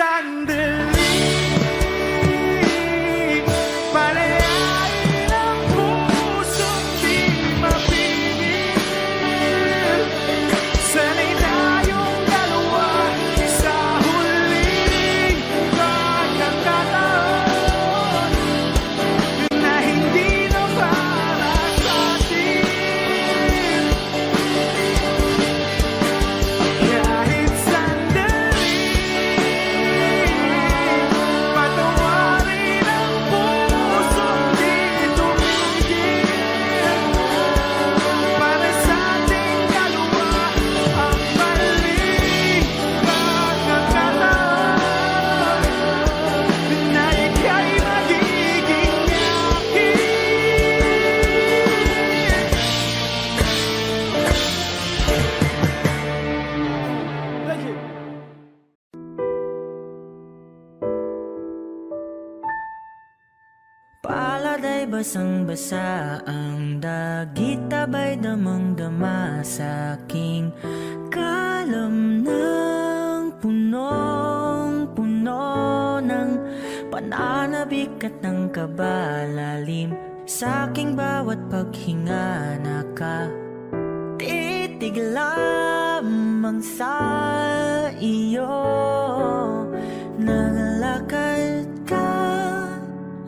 sandali palayain ang pusong di mapigil. Sana'y tayong dalawa sa huling pagkakataon na hindi na para sa atin. Kahit sandali, patawarin ang pusong di tumigil. Para sa ating dalawa ang maling pagkakataon na ika'y magiging akin. Thank you. Palad ay basang-basa, ang dagit abay damang-dama sa aking kalam ng punong-puno ng pananabik at ng kabalalim. Sa aking bawat paghinga nakatitig lamang sa iyo. Naglalakad ka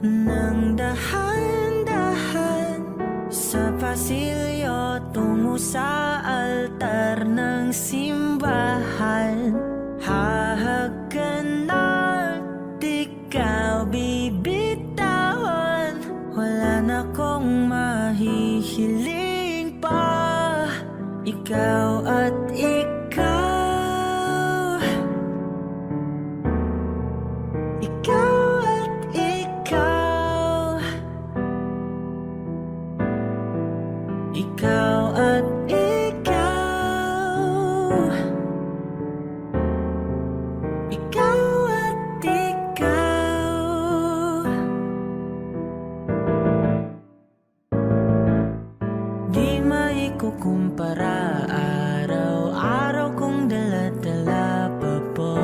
ng dahan-dahan sa pasilyo tungo sa altar ng simbahan. Hahagan at ikaw bibitawan, wala na kong mahihiling pa. Ikaw at ikaw, ikaw at ikaw, ikaw at ikaw, ikaw at ikaw. Di maikukumpara, araw-araw kong dala-dala pa po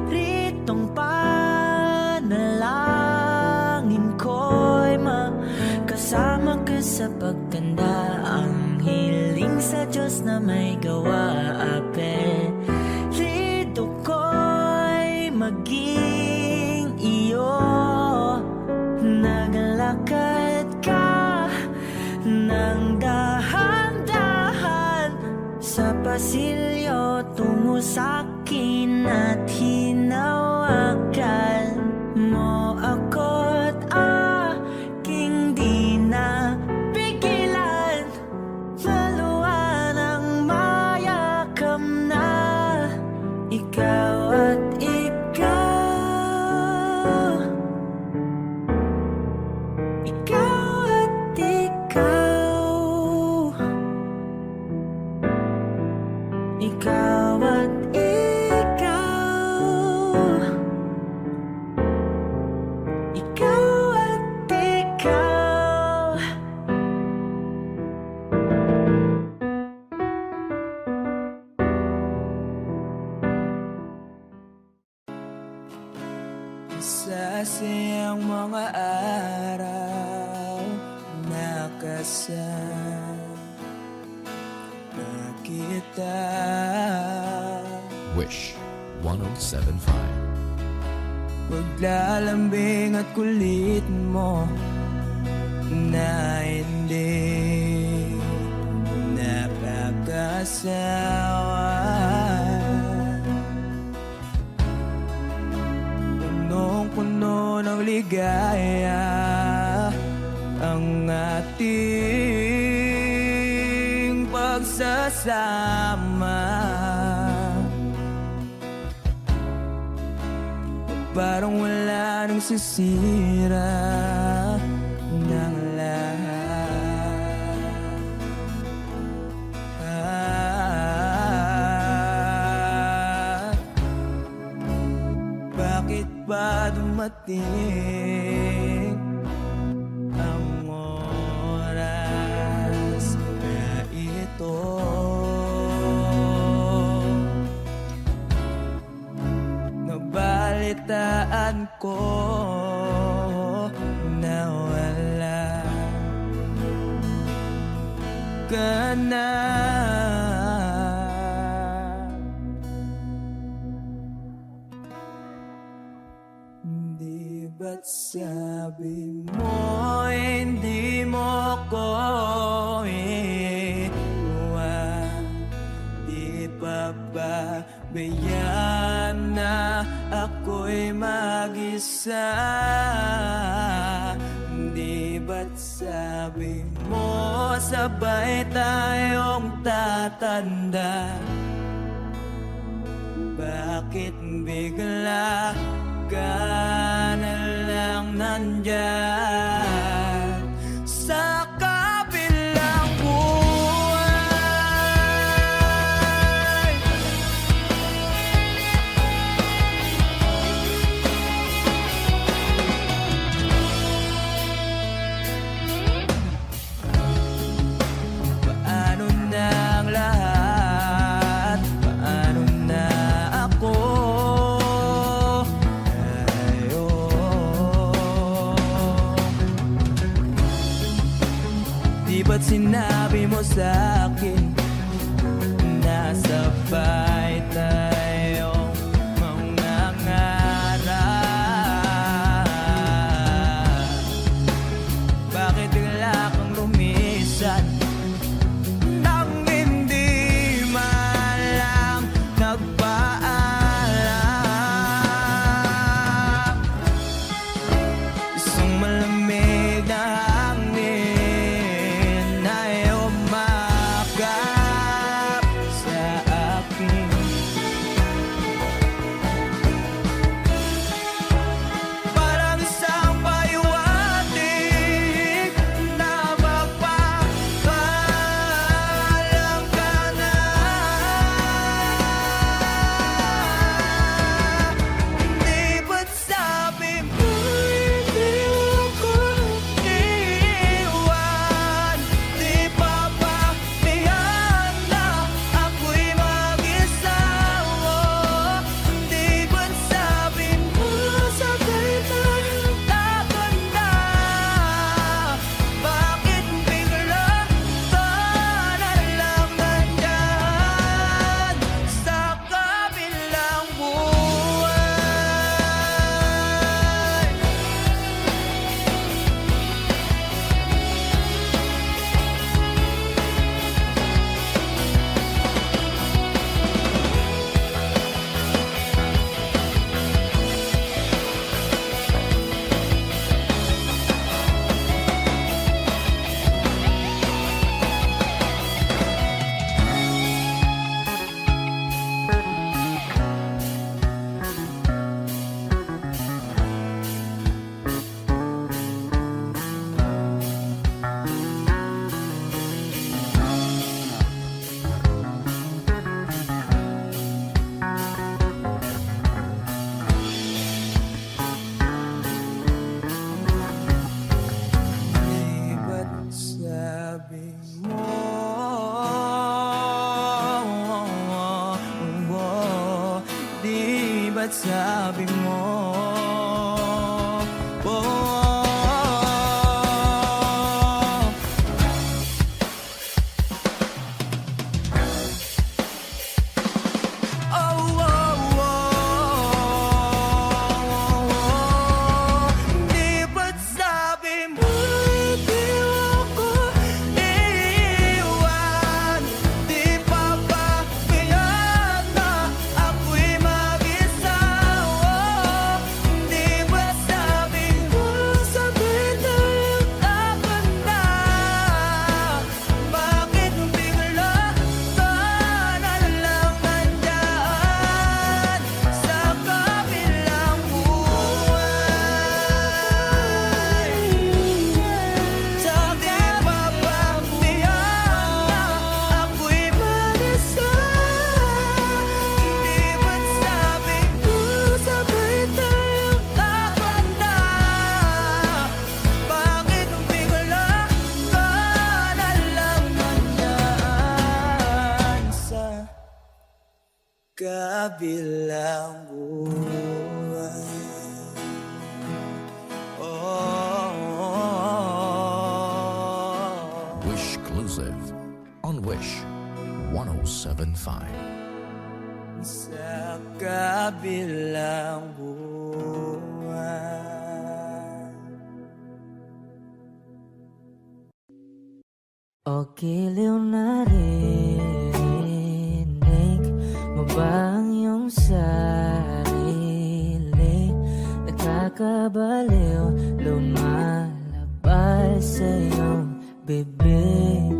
ritong panalangin ko'y makasama ka sa pagtanda. Ang hiling sa Diyos na may gawa, apelido ko'y maging iyo. Naglalakad ka ng dahan-dahan sa pasilyo tungo sa'kin at hinawakan mo ako't aking di na pigilan. Maluwan ang mayakap na ikaw at ikaw, ikaw at ikaw, ikaw at ikaw, ikaw at ikaw. Sa siyang mga araw nakasama kita. Wish 1075. Paglalambing at kulit mo na hindi nakakasawa. Punong-puno ng ligaya ang ating pagsasama. Parang wala nang sisira ng lahat. Bakit ba dumating ang oras na ito? Na ba kabataan ko nawala ka na. Di ba't sabi mo hindi mo ko iwan? Di pa ba bayaan na ako'y mag-isa? Di ba't sabi mo sabay tayong tatanda? Bakit bigla ka na lang nandyan sa kabilang buhay? Paano na ang lahat? Paano na ako? Di ba't sinabi mo sa'kin na sabay tayong mangangarap? Bakit bigla kang lumisan nang hindi man lang nagpaalam? Isang malamig na hangin ay umakap sa akin. Parang isang paywating na magpapaalam ka na. Di ba't sabi mo hindi ako iwan? Di pa ba bayaan na ako'y mag-isa? Di ba't sabi mo sabay tayong tatanda? Bakit bigla ka na lang nandyan sa kabilang buhay? Di ba't sabi mo di ba't sabi mo di ba't sabi mo hindi ako iiwan? Di pa ba bayaan na ako'y mag-isa? exclusive on Wish 107.5. Sa kabilang buwan. O giliw na rinig mo ba ang iyong sarili? Nakakabaliw, lumalabas sa iyong bibig.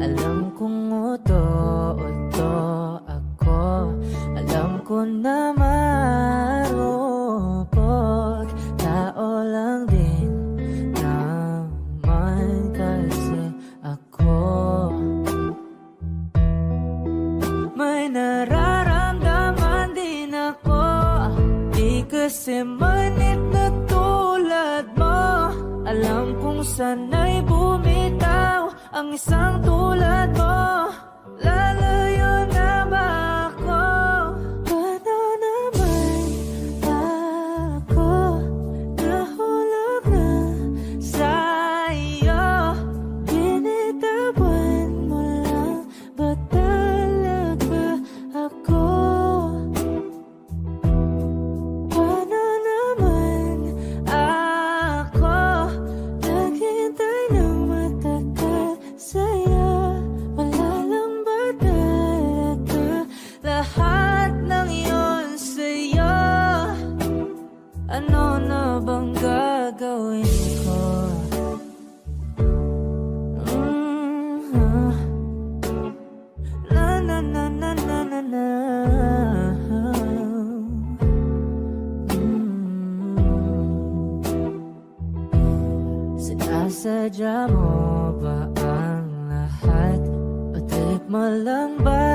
Alam kong uto-uto ako, alam ko na marupok, tao lang din naman kasi ako. May nararamdaman din ako, di kasi manit na tulad mo. Alam kong sana'y bumitaw ang isang tulad mo. Lalayo na ba ako? Paano naman ako nahulog na sa'yo? Binitawan mo lang ba talaga ako? Paano naman ako naghintay ng matagal sa'yo? Wala lang ba talaga lahat ng yun sa'yo? Ano na bang gagawin ko? Na na na na na na na. Sinasadya mo ba ang lahat? O trip mo lang ba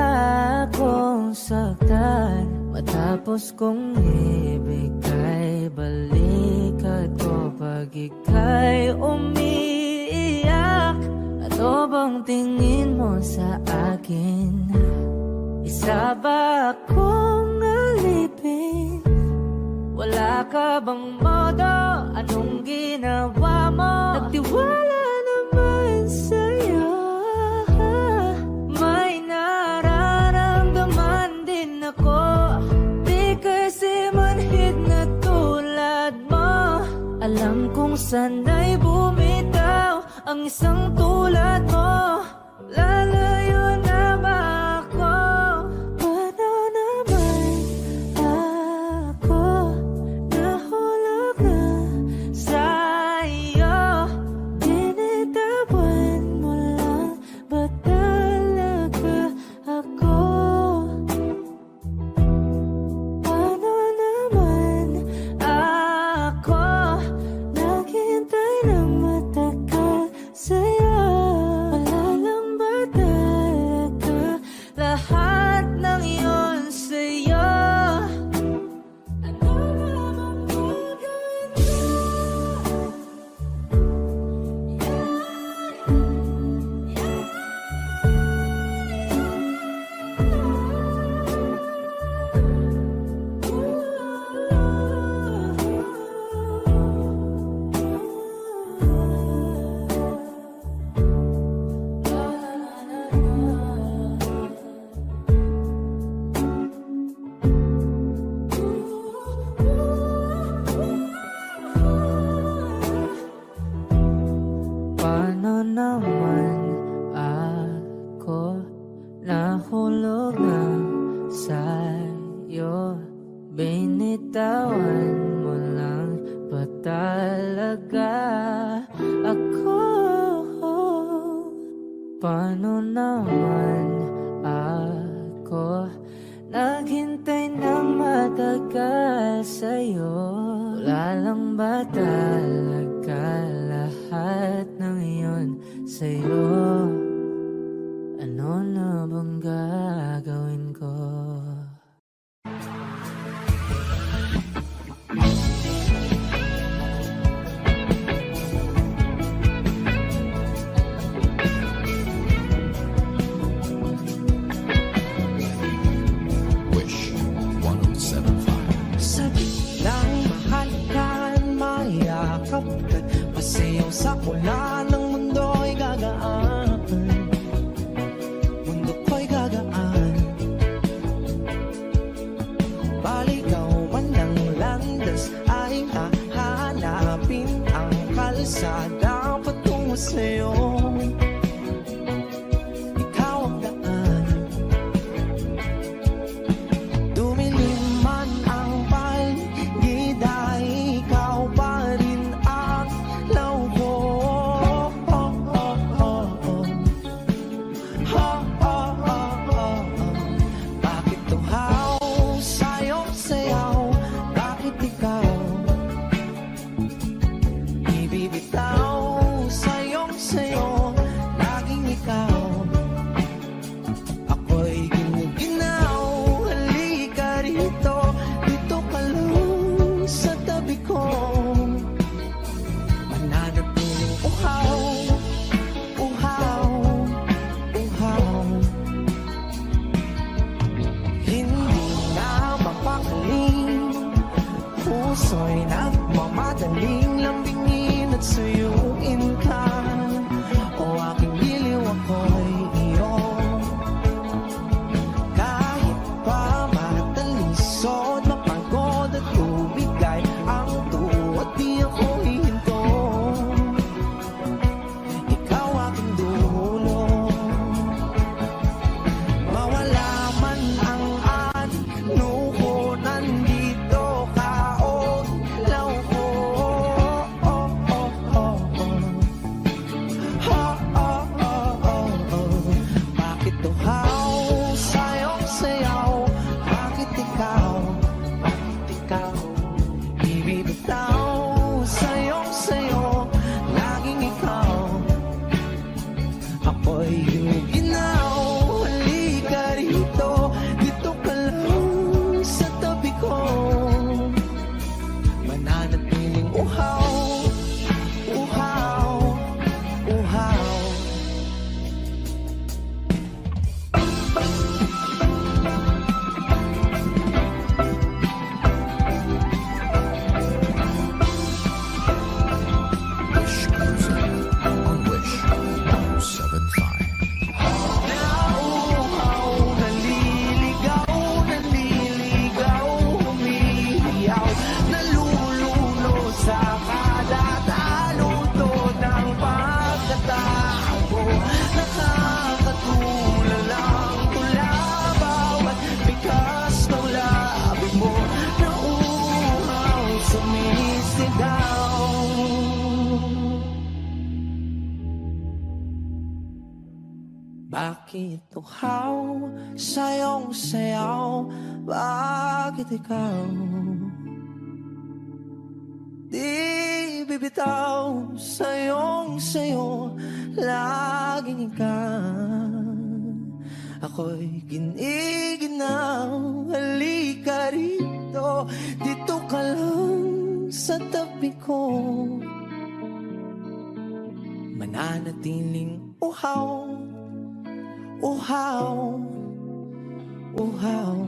akong saktan? Matapos kong ibigay, balikat ko pag ika'y umiiyak. Ano bang tingin mo sa akin? Isa ba akong alipin? Wala ka bang modo? Anong ginawa mo? Nagtiwala naman sa'yo. May nararamdaman din ako, di kasi manhid na tulad mo. Alam kong sana'y bumitaw ang isang tulad mo. Lalayo na ba ako? Paano naman ako nahulog na sa'yo? Binitawan mo lang ba talaga ako? Paano naman ako naghintay ng matagal sa'yo? Wala lang ba talaga lahat ng yun sa'yo? Ano naman gagawin ko? Paano naman ako nahulog na sa'yo? Binitawan mo lang ba talaga ako? Paano naman ako naghintay ng matagal sa'yo? Wala lang ba talaga lahat ng iyon sa'yo? Ano na bang gagawin ko? Wish 107.5. Sabi lang mahal ka, mayakap ka, pasayaw sa ulan ng mundo'y ikaw ibibitaw sa'yong sayo, laging ikaw. Ako'y giniginaw, halika rito, dito ka lang sa tabi ko. Mananatiling uhaw, uhaw, uhaw. Wish Music on Wish 1075. Nauuhaw, naliligaw, naliligaw, umiiyaw, nalululo sa kadataluto ng pagkatao ko. Nakakatulalang tula, bawat bigas ng labi mo. Nauuhaw, sumisigaw. Bakit uhaw sa'yong sayaw? Bakit ikaw di bibitaw sa'yong sayo, laging ikaw. Ako'y giniginaw, halika rito, dito ka lang sa tabi ko. Mananatiling uhaw, uhaw, uhaw.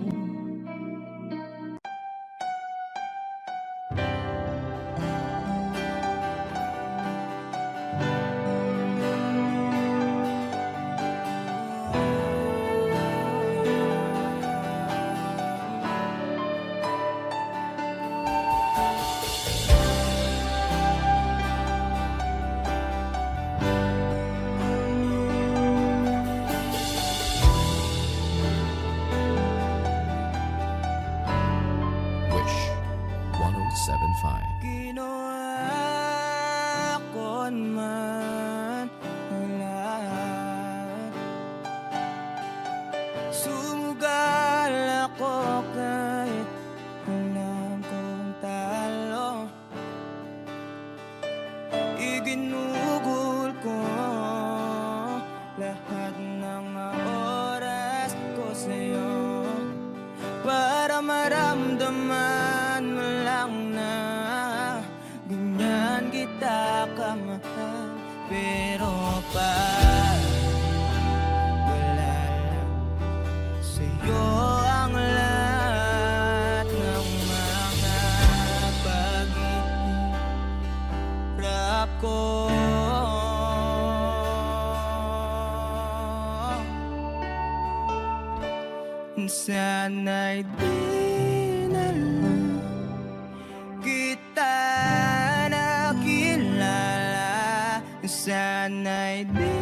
Wish 1075. Ginawa ko man ang lahat. Sumugal ako kahit alam kong talo. Iginugol ko lahat ng oras ko sa'yo para maramdaman mo lang na ganyan kita kamahal. Pero pag wala lang sa'yo ang lahat ng mga pag-ihirap ko, sana'y di na lang kita nakilala. Sana'y di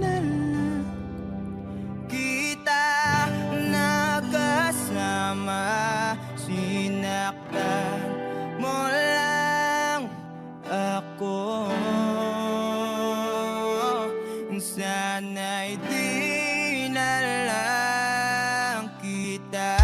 na lang kita nakasama. Sinaktan mo lang ako. Sana'y di na lang kita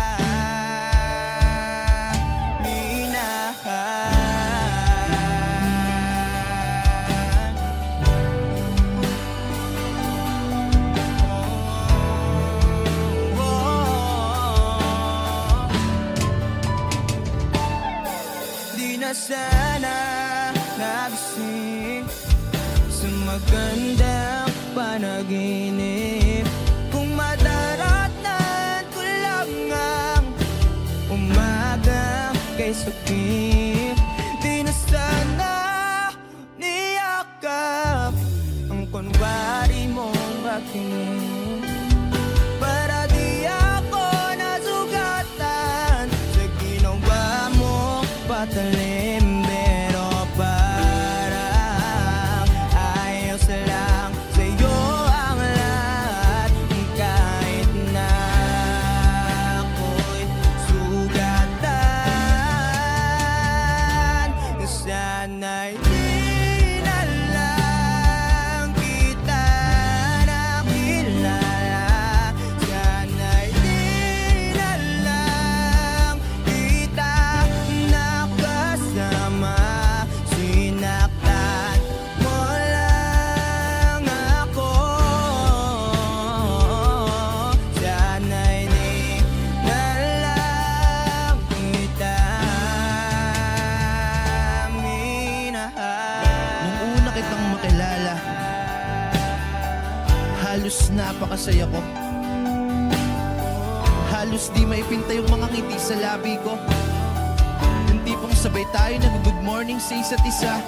Di na sana nagising sa magandang panaginip. Kung madaratnan ko lang ang umaga kay sakit. Di na sana niyakap ang kunwari mong aking, para di ako nasugatan sa ginawa mo patalim. Pero parang ayos lang sa'yo ang lahat, kahit na ako'y sugatan. Sana'y di na lang kita nakilala. Sana'y di na lang kita Halos napakasaya ko. Halos di maipinta yung mga ngiti sa labi ko. Yung tipong sabay tayo nag-good morning sa isa't isa.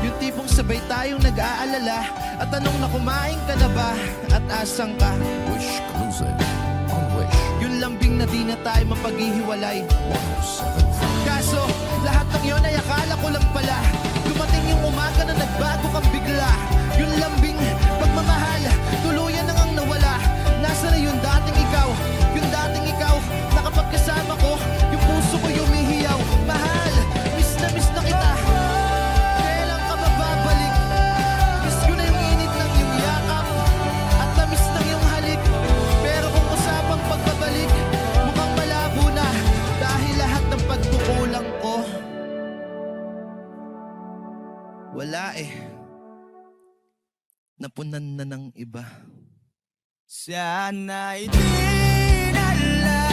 Yung tipong sabay tayong nag-aalala. At tanong na kumain ka na ba? At asang ka? Wish closing on Wish Yung lambing na di na tayo mapaghihiwalay. 107.5. Kaso, lahat ng yon ay akala ko lang pala. Dumating yung umaga na nagbago kang bigla. Yung lambing, pagmamahal, tuluyan nang ang nawala. Nasa na yung dating ikaw? Yung dating ikaw, na kapag kasama ko, yung puso ko yumihiyaw. Mahal, miss na kita. Kailan ka mababalik? Miss ko na yung init ng iyong yakap. At na-miss ng iyong halik. Pero kung usapang pagbabalik, mukhang malabo na. Dahil lahat ng pagkukulang ko, wala eh. Napunan na ng iba. Sana'y di na lang